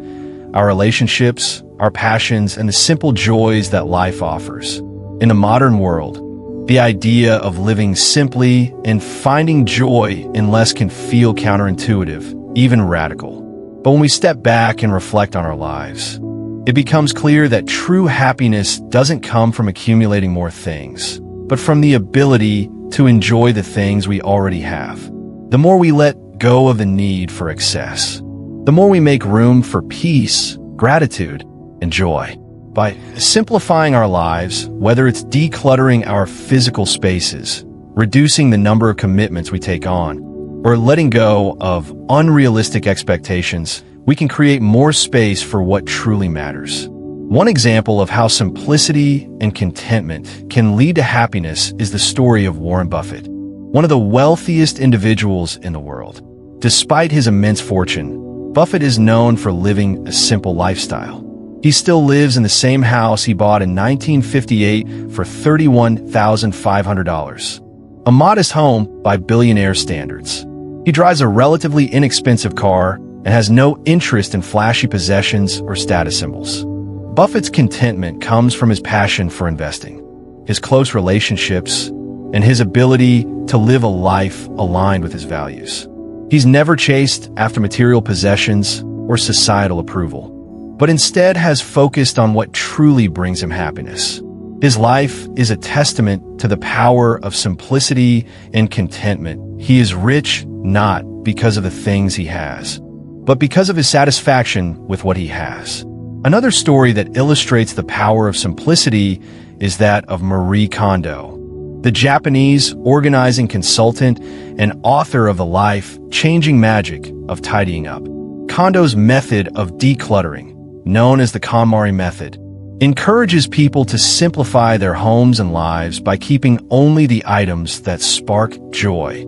our relationships, our passions, and the simple joys that life offers. In the modern world, the idea of living simply and finding joy in less can feel counterintuitive, even radical. But when we step back and reflect on our lives, it becomes clear that true happiness doesn't come from accumulating more things, but from the ability to enjoy the things we already have. The more we let go of the need for excess, the more we make room for peace, gratitude, and joy. By simplifying our lives, whether it's decluttering our physical spaces, reducing the number of commitments we take on, or letting go of unrealistic expectations, we can create more space for what truly matters. One example of how simplicity and contentment can lead to happiness is the story of Warren Buffett, one of the wealthiest individuals in the world. Despite his immense fortune, Buffett is known for living a simple lifestyle. He still lives in the same house he bought in 1958 for $31,500, a modest home by billionaire standards. He drives a relatively inexpensive car and has no interest in flashy possessions or status symbols. Buffett's contentment comes from his passion for investing, his close relationships, and his ability to live a life aligned with his values. He's never chased after material possessions or societal approval, but instead has focused on what truly brings him happiness. His life is a testament to the power of simplicity and contentment. He is rich not because of the things he has, but because of his satisfaction with what he has. Another story that illustrates the power of simplicity is that of Marie Kondo, the Japanese organizing consultant and author of the life-changing magic of tidying up. Kondo's method of decluttering, known as the KonMari method, encourages people to simplify their homes and lives by keeping only the items that spark joy.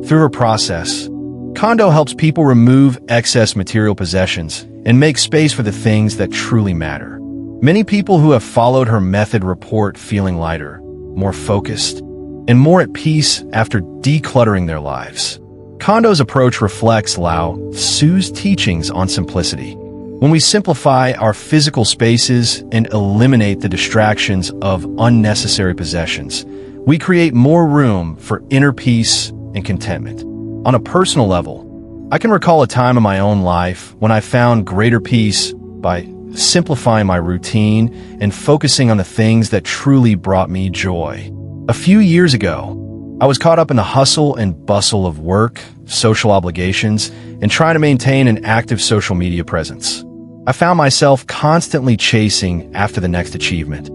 Through her process, Kondo helps people remove excess material possessions and make space for the things that truly matter. Many people who have followed her method report feeling lighter, more focused, and more at peace after decluttering their lives. Kondo's approach reflects Lao Tzu's teachings on simplicity. When we simplify our physical spaces and eliminate the distractions of unnecessary possessions, we create more room for inner peace and contentment. On a personal level, I can recall a time in my own life when I found greater peace by simplifying my routine and focusing on the things that truly brought me joy. A few years ago, I was caught up in the hustle and bustle of work, social obligations, and trying to maintain an active social media presence. I found myself constantly chasing after the next achievement,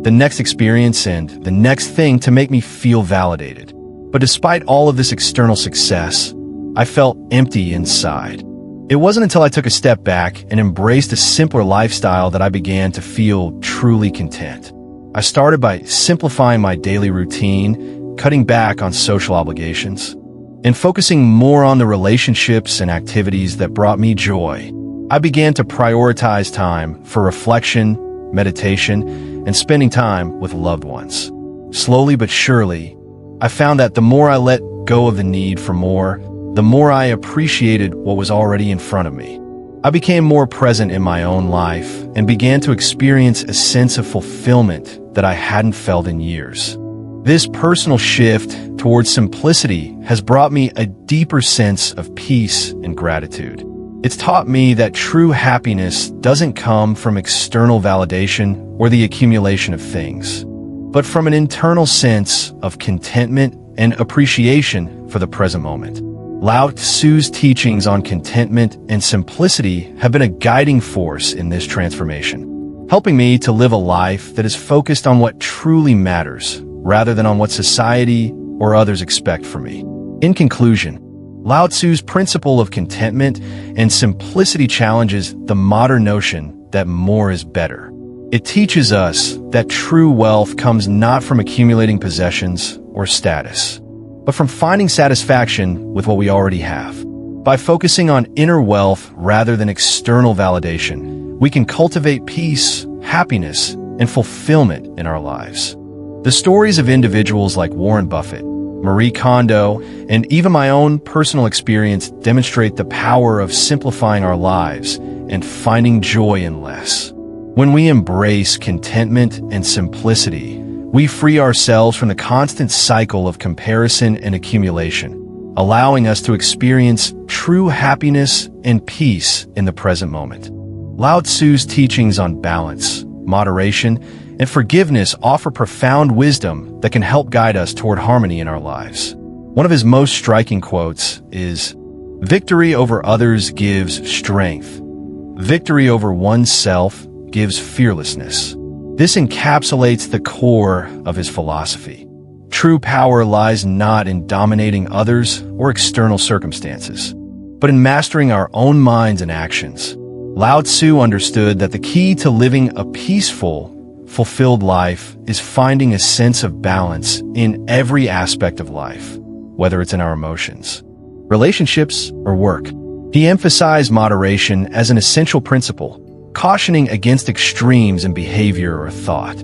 the next experience, and the next thing to make me feel validated. But despite all of this external success, I felt empty inside. It wasn't until I took a step back and embraced a simpler lifestyle that I began to feel truly content. I started by simplifying my daily routine, cutting back on social obligations, and focusing more on the relationships and activities that brought me joy. I began to prioritize time for reflection, meditation, and spending time with loved ones. Slowly but surely, I found that the more I let go of the need for more, the more I appreciated what was already in front of me. I became more present in my own life and began to experience a sense of fulfillment that I hadn't felt in years. This personal shift towards simplicity has brought me a deeper sense of peace and gratitude. It's taught me that true happiness doesn't come from external validation or the accumulation of things, but from an internal sense of contentment and appreciation for the present moment. Lao Tzu's teachings on contentment and simplicity have been a guiding force in this transformation, helping me to live a life that is focused on what truly matters, rather than on what society or others expect from me. In conclusion, Lao Tzu's principle of contentment and simplicity challenges the modern notion that more is better. It teaches us that true wealth comes not from accumulating possessions or status, but from finding satisfaction with what we already have. By focusing on inner wealth rather than external validation, we can cultivate peace, happiness, and fulfillment in our lives. The stories of individuals like Warren Buffett, Marie Kondo, and even my own personal experience demonstrate the power of simplifying our lives and finding joy in less. When we embrace contentment and simplicity, we free ourselves from the constant cycle of comparison and accumulation, allowing us to experience true happiness and peace in the present moment. Lao Tzu's teachings on balance, moderation, and forgiveness offer profound wisdom that can help guide us toward harmony in our lives. One of his most striking quotes is, "Victory over others gives strength. Victory over oneself gives fearlessness." This encapsulates the core of his philosophy. True power lies not in dominating others or external circumstances, but in mastering our own minds and actions. Lao Tzu understood that the key to living a peaceful, fulfilled life is finding a sense of balance in every aspect of life, whether it's in our emotions, relationships, or work. He emphasized moderation as an essential principle, cautioning against extremes in behavior or thought.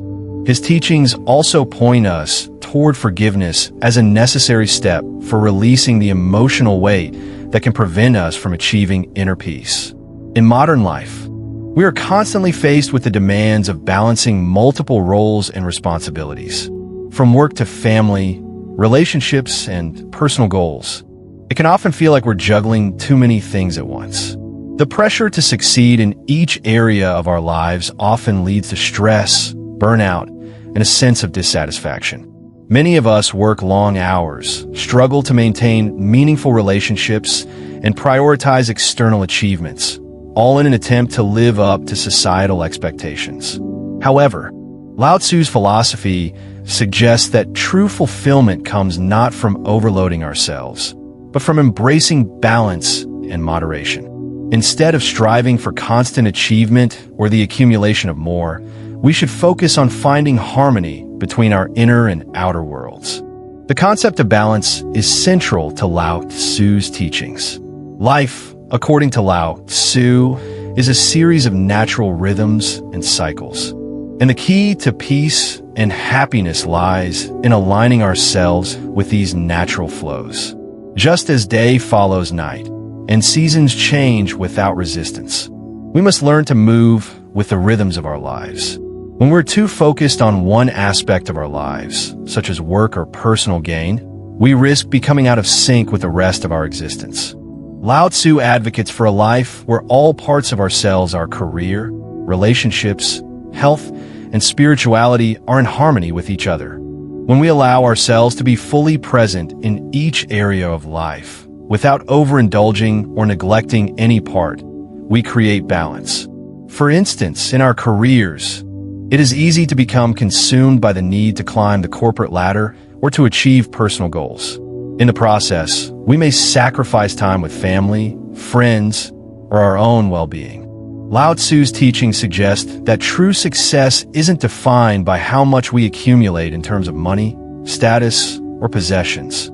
His teachings also point us toward forgiveness as a necessary step for releasing the emotional weight that can prevent us from achieving inner peace. In modern life, we are constantly faced with the demands of balancing multiple roles and responsibilities, from work to family, relationships, and personal goals. It can often feel like we're juggling too many things at once. The pressure to succeed in each area of our lives often leads to stress, burnout, and a sense of dissatisfaction. Many of us work long hours, struggle to maintain meaningful relationships, and prioritize external achievements, all in an attempt to live up to societal expectations. However, Lao Tzu's philosophy suggests that true fulfillment comes not from overloading ourselves, but from embracing balance and moderation. Instead of striving for constant achievement or the accumulation of more, we should focus on finding harmony between our inner and outer worlds. The concept of balance is central to Lao Tzu's teachings. Life, according to Lao Tzu, is a series of natural rhythms and cycles. And the key to peace and happiness lies in aligning ourselves with these natural flows. Just as day follows night, and seasons change without resistance, we must learn to move with the rhythms of our lives. When we're too focused on one aspect of our lives, such as work or personal gain, we risk becoming out of sync with the rest of our existence. Lao Tzu advocates for a life where all parts of ourselves, our career, relationships, health, and spirituality are in harmony with each other. When we allow ourselves to be fully present in each area of life, without overindulging or neglecting any part, we create balance. For instance, in our careers, it is easy to become consumed by the need to climb the corporate ladder or to achieve personal goals. In the process, we may sacrifice time with family, friends, or our own well-being. Lao Tzu's teachings suggest that true success isn't defined by how much we accumulate in terms of money, status, or possessions,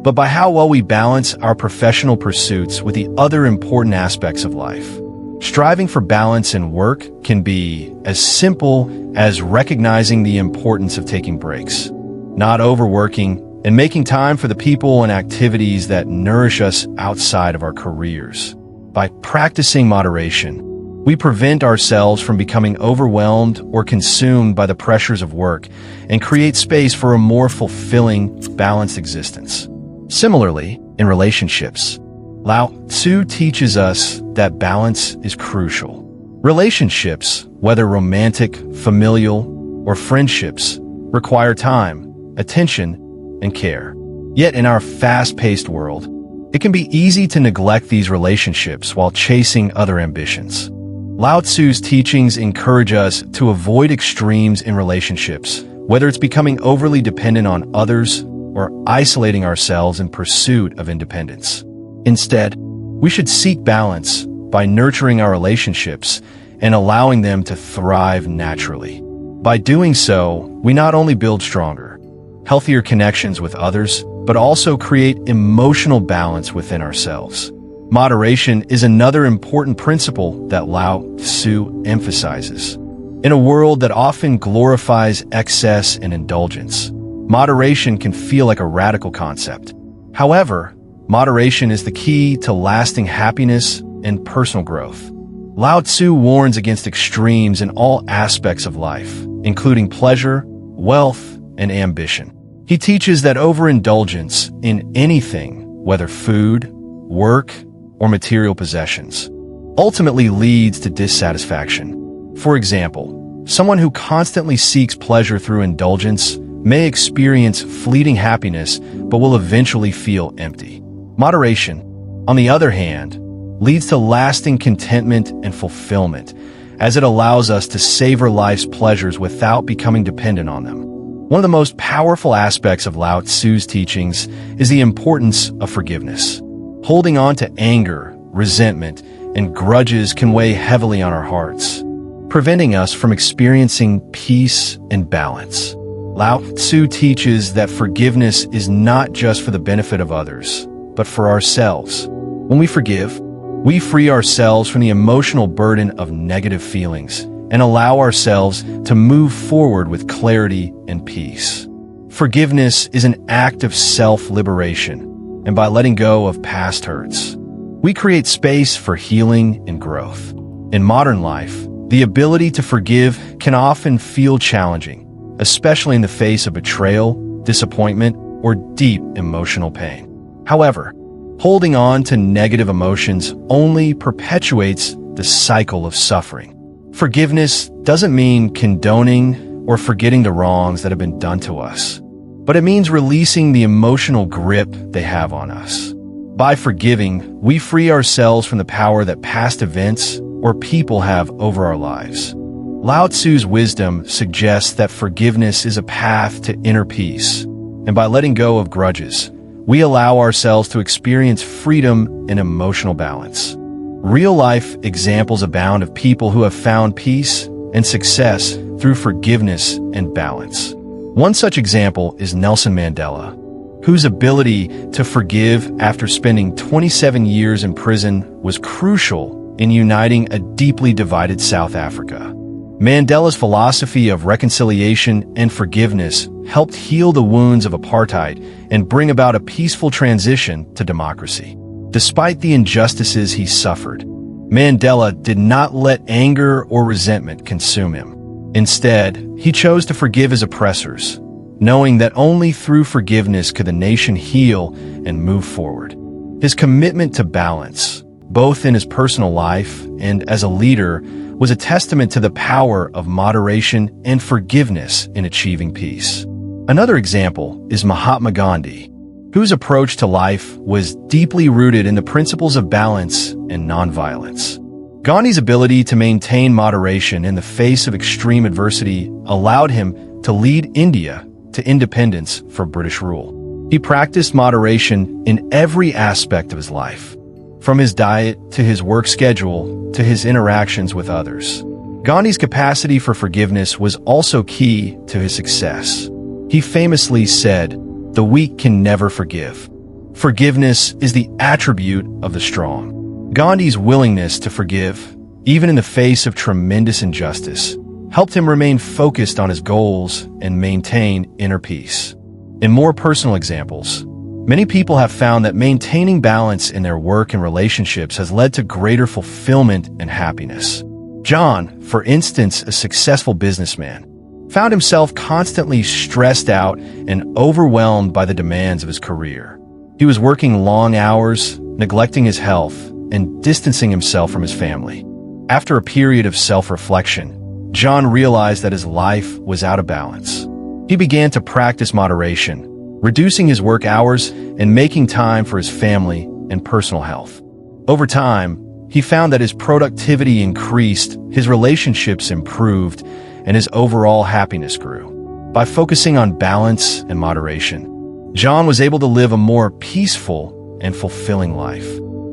but by how well we balance our professional pursuits with the other important aspects of life. Striving for balance in work can be as simple as recognizing the importance of taking breaks, not overworking, and making time for the people and activities that nourish us outside of our careers. By practicing moderation, we prevent ourselves from becoming overwhelmed or consumed by the pressures of work and create space for a more fulfilling, balanced existence. Similarly, in relationships, Lao Tzu teaches us that balance is crucial. Relationships, whether romantic, familial, or friendships, require time, attention, and care. Yet in our fast-paced world, it can be easy to neglect these relationships while chasing other ambitions. Lao Tzu's teachings encourage us to avoid extremes in relationships, whether it's becoming overly dependent on others or isolating ourselves in pursuit of independence. Instead, we should seek balance by nurturing our relationships and allowing them to thrive naturally. By doing so, we not only build stronger, healthier connections with others, but also create emotional balance within ourselves. Moderation is another important principle that Lao Tzu emphasizes. In a world that often glorifies excess and indulgence, moderation can feel like a radical concept. However, moderation is the key to lasting happiness and personal growth. Lao Tzu warns against extremes in all aspects of life, including pleasure, wealth, and ambition. He teaches that overindulgence in anything, whether food, work, or material possessions, ultimately leads to dissatisfaction. For example, someone who constantly seeks pleasure through indulgence may experience fleeting happiness but will eventually feel empty. Moderation, on the other hand, leads to lasting contentment and fulfillment, as it allows us to savor life's pleasures without becoming dependent on them. One of the most powerful aspects of Lao Tzu's teachings is the importance of forgiveness. Holding on to anger, resentment, and grudges can weigh heavily on our hearts, preventing us from experiencing peace and balance. Lao Tzu teaches that forgiveness is not just for the benefit of others, but for ourselves. When we forgive, we free ourselves from the emotional burden of negative feelings and allow ourselves to move forward with clarity and peace. Forgiveness is an act of self-liberation, and by letting go of past hurts, we create space for healing and growth. In modern life, the ability to forgive can often feel challenging, especially in the face of betrayal, disappointment, or deep emotional pain. However, holding on to negative emotions only perpetuates the cycle of suffering. Forgiveness doesn't mean condoning or forgetting the wrongs that have been done to us, but it means releasing the emotional grip they have on us. By forgiving, we free ourselves from the power that past events or people have over our lives. Lao Tzu's wisdom suggests that forgiveness is a path to inner peace, and by letting go of grudges, we allow ourselves to experience freedom and emotional balance. Real-life examples abound of people who have found peace and success through forgiveness and balance. One such example is Nelson Mandela, whose ability to forgive after spending 27 years in prison was crucial in uniting a deeply divided South Africa. Mandela's philosophy of reconciliation and forgiveness helped heal the wounds of apartheid and bring about a peaceful transition to democracy. Despite the injustices he suffered, Mandela did not let anger or resentment consume him. Instead, he chose to forgive his oppressors, knowing that only through forgiveness could the nation heal and move forward. His commitment to balance, both in his personal life and as a leader, was a testament to the power of moderation and forgiveness in achieving peace. Another example is Mahatma Gandhi, whose approach to life was deeply rooted in the principles of balance and nonviolence. Gandhi's ability to maintain moderation in the face of extreme adversity allowed him to lead India to independence from British rule. He practiced moderation in every aspect of his life, from his diet to his work schedule to his interactions with others. Gandhi's capacity for forgiveness was also key to his success. He famously said, "The weak can never forgive. Forgiveness is the attribute of the strong." Gandhi's willingness to forgive, even in the face of tremendous injustice, helped him remain focused on his goals and maintain inner peace. In more personal examples, many people have found that maintaining balance in their work and relationships has led to greater fulfillment and happiness. John, for instance, a successful businessman, found himself constantly stressed out and overwhelmed by the demands of his career. He was working long hours, neglecting his health, and distancing himself from his family. After a period of self-reflection, John realized that his life was out of balance. He began to practice moderation, reducing his work hours and making time for his family and personal health. Over time, he found that his productivity increased, his relationships improved, and his overall happiness grew. By focusing on balance and moderation, John was able to live a more peaceful and fulfilling life.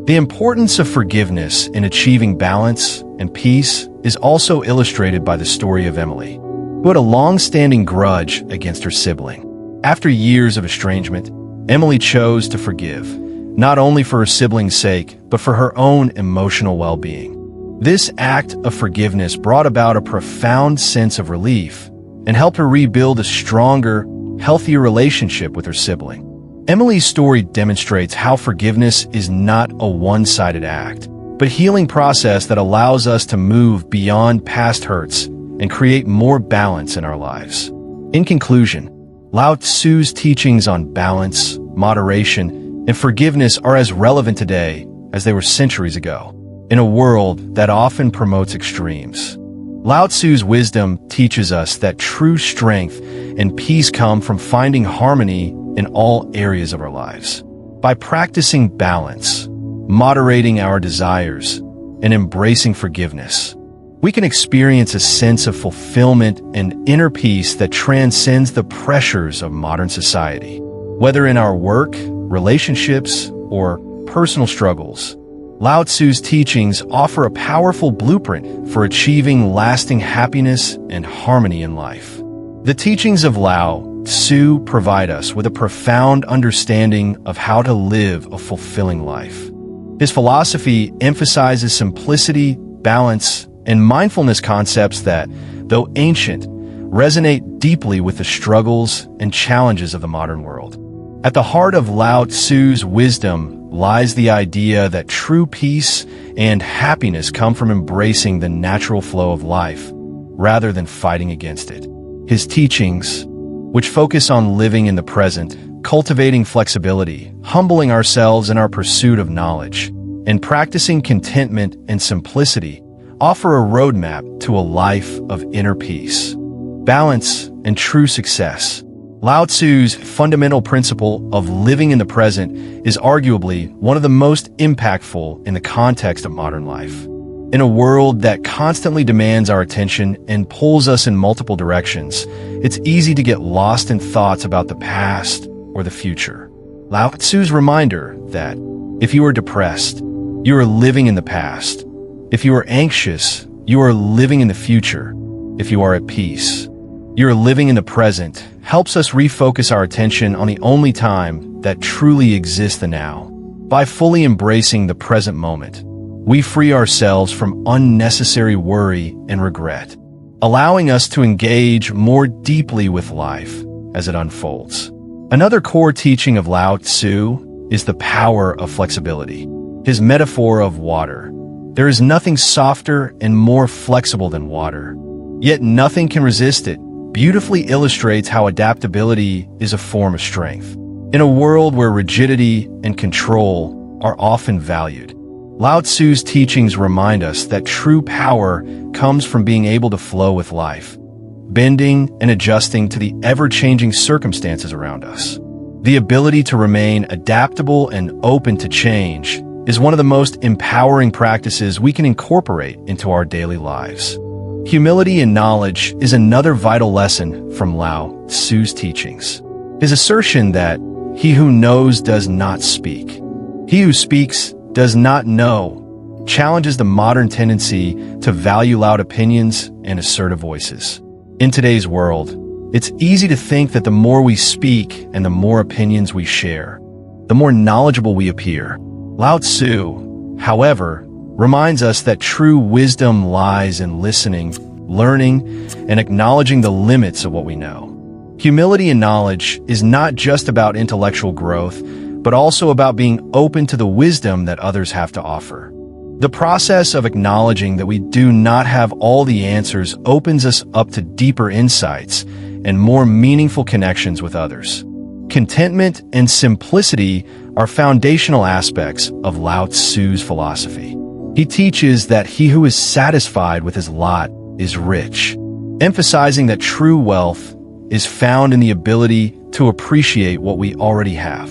The importance of forgiveness in achieving balance and peace is also illustrated by the story of Emily, who had a long-standing grudge against her sibling. After years of estrangement, Emily chose to forgive, not only for her sibling's sake, but for her own emotional well-being. This act of forgiveness brought about a profound sense of relief and helped her rebuild a stronger, healthier relationship with her sibling. Emily's story demonstrates how forgiveness is not a one-sided act, but a healing process that allows us to move beyond past hurts and create more balance in our lives. In conclusion, Lao Tzu's teachings on balance, moderation, and forgiveness are as relevant today as they were centuries ago. In a world that often promotes extremes, Lao Tzu's wisdom teaches us that true strength and peace come from finding harmony in all areas of our lives. By practicing balance, moderating our desires, and embracing forgiveness, we can experience a sense of fulfillment and inner peace that transcends the pressures of modern society. Whether in our work, relationships, or personal struggles, Lao Tzu's teachings offer a powerful blueprint for achieving lasting happiness and harmony in life. The teachings of Lao Tzu provide us with a profound understanding of how to live a fulfilling life. His philosophy emphasizes simplicity, balance, and mindfulness concepts that, though ancient, resonate deeply with the struggles and challenges of the modern world. At the heart of Lao Tzu's wisdom lies the idea that true peace and happiness come from embracing the natural flow of life, rather than fighting against it. His teachings, which focus on living in the present, cultivating flexibility, humbling ourselves in our pursuit of knowledge, and practicing contentment and simplicity, offer a roadmap to a life of inner peace, balance, and true success. Lao Tzu's fundamental principle of living in the present is arguably one of the most impactful in the context of modern life. In a world that constantly demands our attention and pulls us in multiple directions, it's easy to get lost in thoughts about the past or the future. Lao Tzu's reminder that if you are depressed, you are living in the past. If you are anxious, you are living in the future. If you are at peace, you are living in the present, helps us refocus our attention on the only time that truly exists, the now. By fully embracing the present moment, we free ourselves from unnecessary worry and regret, allowing us to engage more deeply with life as it unfolds. Another core teaching of Lao Tzu is the power of flexibility. His metaphor of water. There is nothing softer and more flexible than water, yet nothing can resist it, beautifully illustrates how adaptability is a form of strength. In a world where rigidity and control are often valued, Lao Tzu's teachings remind us that true power comes from being able to flow with life, bending and adjusting to the ever-changing circumstances around us. The ability to remain adaptable and open to change is one of the most empowering practices we can incorporate into our daily lives. Humility and knowledge is another vital lesson from Lao Tzu's teachings. His assertion that he who knows does not speak, he who speaks does not know, challenges the modern tendency to value loud opinions and assertive voices. In today's world, it's easy to think that the more we speak and the more opinions we share, the more knowledgeable we appear. Lao Tzu, however, reminds us that true wisdom lies in listening, learning, and acknowledging the limits of what we know. Humility and knowledge is not just about intellectual growth, but also about being open to the wisdom that others have to offer. The process of acknowledging that we do not have all the answers opens us up to deeper insights and more meaningful connections with others. Contentment and simplicity are foundational aspects of Lao Tzu's philosophy. He teaches that he who is satisfied with his lot is rich, emphasizing that true wealth is found in the ability to appreciate what we already have.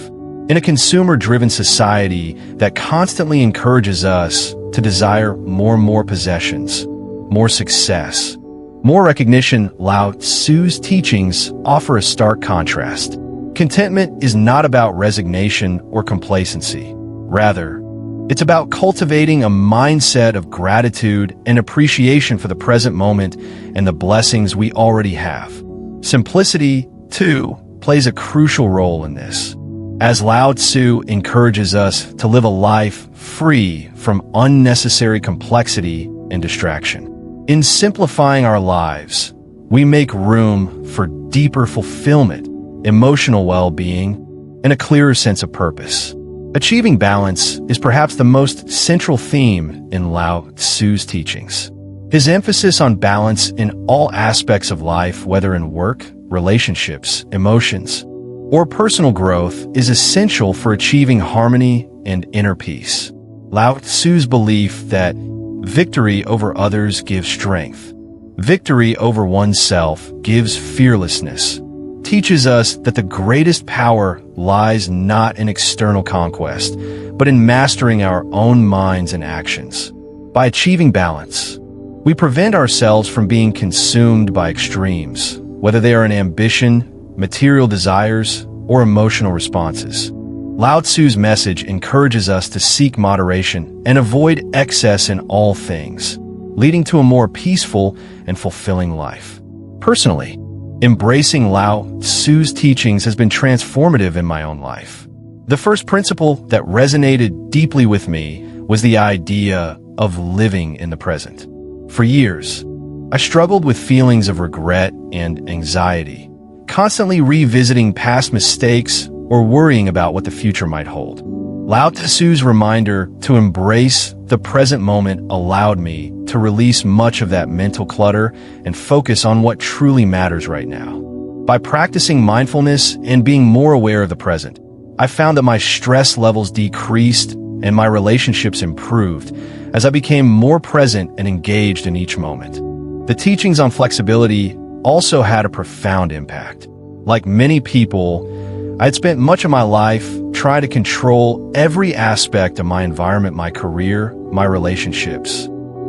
In a consumer-driven society that constantly encourages us to desire more and more possessions, more success, more recognition, Lao Tzu's teachings offer a stark contrast. Contentment is not about resignation or complacency. Rather, it's about cultivating a mindset of gratitude and appreciation for the present moment and the blessings we already have. Simplicity, too, plays a crucial role in this, as Lao Tzu encourages us to live a life free from unnecessary complexity and distraction. In simplifying our lives, we make room for deeper fulfillment, emotional well-being, and a clearer sense of purpose. Achieving balance is perhaps the most central theme in Lao Tzu's teachings. His emphasis on balance in all aspects of life, whether in work, relationships, emotions, or personal growth, is essential for achieving harmony and inner peace. Lao Tzu's belief that victory over others gives strength, victory over oneself gives fearlessness, teaches us that the greatest power lies not in external conquest, but in mastering our own minds and actions. By achieving balance, we prevent ourselves from being consumed by extremes, whether they are in ambition, material desires, or emotional responses. Lao Tzu's message encourages us to seek moderation and avoid excess in all things, leading to a more peaceful and fulfilling life. Personally, embracing Lao Tzu's teachings has been transformative in my own life. The first principle that resonated deeply with me was the idea of living in the present. For years, I struggled with feelings of regret and anxiety, constantly revisiting past mistakes or worrying about what the future might hold. Lao Tzu's reminder to embrace the present moment allowed me to release much of that mental clutter and focus on what truly matters right now. By practicing mindfulness and being more aware of the present, I found that my stress levels decreased and my relationships improved as I became more present and engaged in each moment. The teachings on flexibility also had a profound impact. Like many people, I had spent much of my life trying to control every aspect of my environment, my career, my relationships,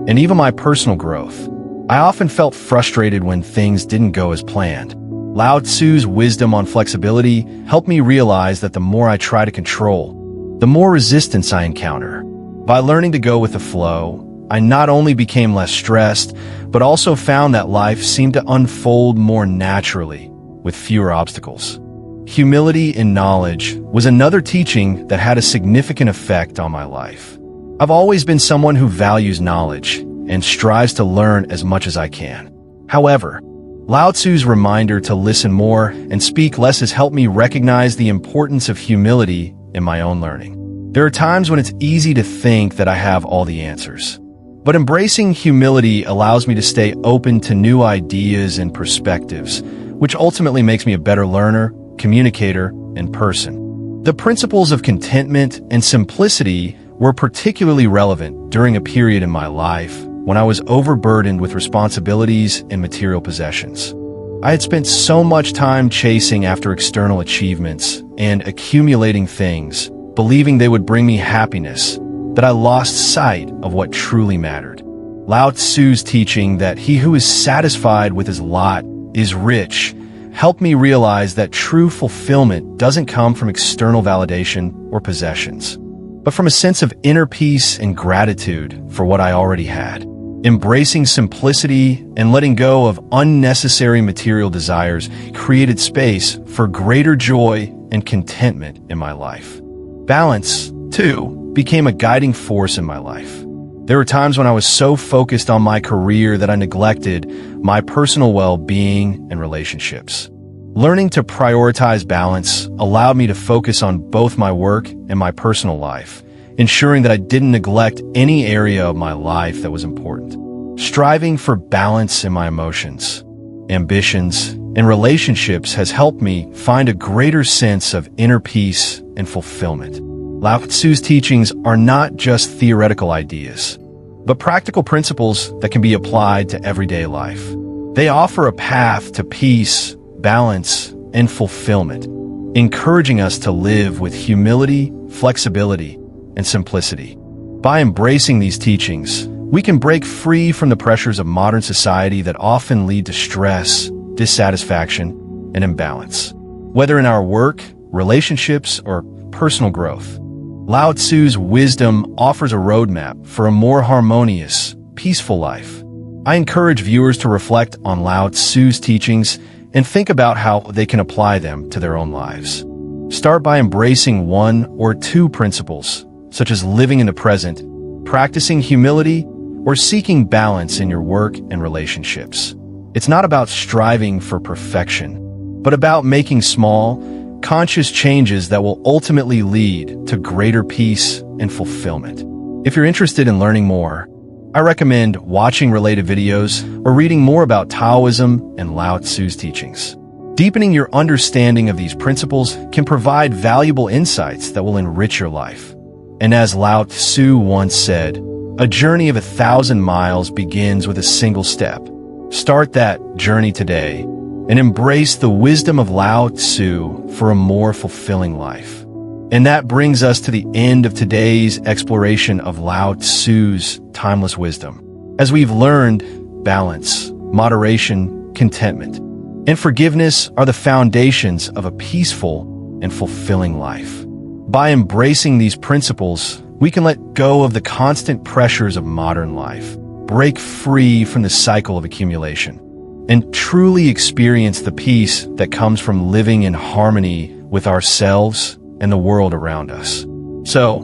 and even my personal growth. I often felt frustrated when things didn't go as planned. Lao Tzu's wisdom on flexibility helped me realize that the more I try to control, the more resistance I encounter. By learning to go with the flow, I not only became less stressed, but also found that life seemed to unfold more naturally, with fewer obstacles. Humility and knowledge was another teaching that had a significant effect on my life. I've always been someone who values knowledge and strives to learn as much as I can. However, Lao Tzu's reminder to listen more and speak less has helped me recognize the importance of humility in my own learning. There are times when it's easy to think that I have all the answers, but embracing humility allows me to stay open to new ideas and perspectives, which ultimately makes me a better learner, communicator, and person. The principles of contentment and simplicity were particularly relevant during a period in my life when I was overburdened with responsibilities and material possessions. I had spent so much time chasing after external achievements and accumulating things, believing they would bring me happiness, that I lost sight of what truly mattered. Lao Tzu's teaching that he who is satisfied with his lot is rich helped me realize that true fulfillment doesn't come from external validation or possessions, but from a sense of inner peace and gratitude for what I already had. Embracing simplicity and letting go of unnecessary material desires created space for greater joy and contentment in my life. Balance, too, became a guiding force in my life. There were times when I was so focused on my career that I neglected my personal well-being and relationships. Learning to prioritize balance allowed me to focus on both my work and my personal life, ensuring that I didn't neglect any area of my life that was important. Striving for balance in my emotions, ambitions, and relationships has helped me find a greater sense of inner peace and fulfillment. Lao Tzu's teachings are not just theoretical ideas, but practical principles that can be applied to everyday life. They offer a path to peace, balance, and fulfillment, encouraging us to live with humility, flexibility, and simplicity. By embracing these teachings, we can break free from the pressures of modern society that often lead to stress, dissatisfaction, and imbalance. Whether in our work, relationships, or personal growth, Lao Tzu's wisdom offers a roadmap for a more harmonious, peaceful life. I encourage viewers to reflect on Lao Tzu's teachings and think about how they can apply them to their own lives. Start by embracing one or two principles, such as living in the present, practicing humility, or seeking balance in your work and relationships. It's not about striving for perfection, but about making small, conscious changes that will ultimately lead to greater peace and fulfillment. If you're interested in learning more, I recommend watching related videos or reading more about Taoism and Lao Tzu's teachings. Deepening your understanding of these principles can provide valuable insights that will enrich your life. And as Lao Tzu once said, a journey of 1,000 miles begins with a single step. Start that journey today and embrace the wisdom of Lao Tzu for a more fulfilling life. And that brings us to the end of today's exploration of Lao Tzu's timeless wisdom. As we've learned, balance, moderation, contentment, and forgiveness are the foundations of a peaceful and fulfilling life. By embracing these principles, we can let go of the constant pressures of modern life, break free from the cycle of accumulation, and truly experience the peace that comes from living in harmony with ourselves and the world around us. So,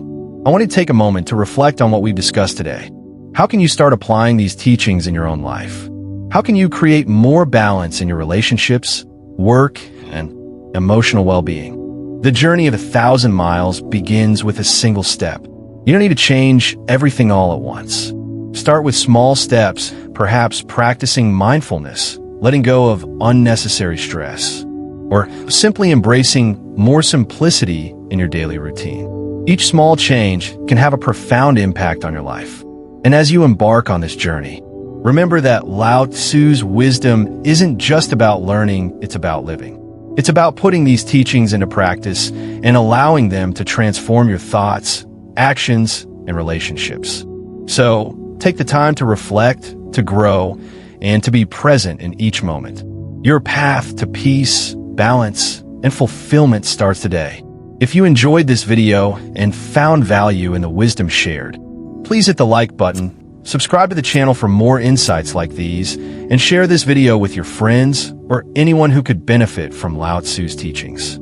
I want to take a moment to reflect on what we've discussed today. How can you start applying these teachings in your own life? How can you create more balance in your relationships, work, and emotional well-being? The journey of 1,000 miles begins with a single step. You don't need to change everything all at once. Start with small steps, perhaps practicing mindfulness, letting go of unnecessary stress, or simply embracing more simplicity in your daily routine. Each small change can have a profound impact on your life. And as you embark on this journey, remember that Lao Tzu's wisdom isn't just about learning, it's about living. It's about putting these teachings into practice and allowing them to transform your thoughts, actions, and relationships. So, take the time to reflect, to grow, and to be present in each moment. Your path to peace, balance, and fulfillment starts today. If you enjoyed this video and found value in the wisdom shared, please hit the like button, subscribe to the channel for more insights like these, and share this video with your friends or anyone who could benefit from Lao Tzu's teachings.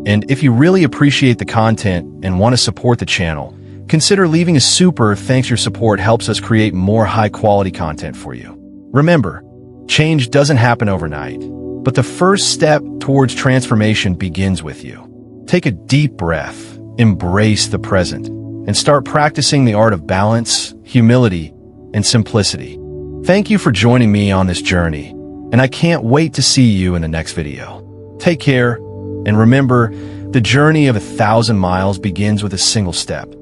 And if you really appreciate the content and want to support the channel, consider leaving a super thanks. Your support helps us create more high-quality content for you. Remember, change doesn't happen overnight, but the first step towards transformation begins with you. Take a deep breath, embrace the present, and start practicing the art of balance, humility, and simplicity. Thank you for joining me on this journey, and I can't wait to see you in the next video. Take care, and remember, the journey of 1,000 miles begins with a single step.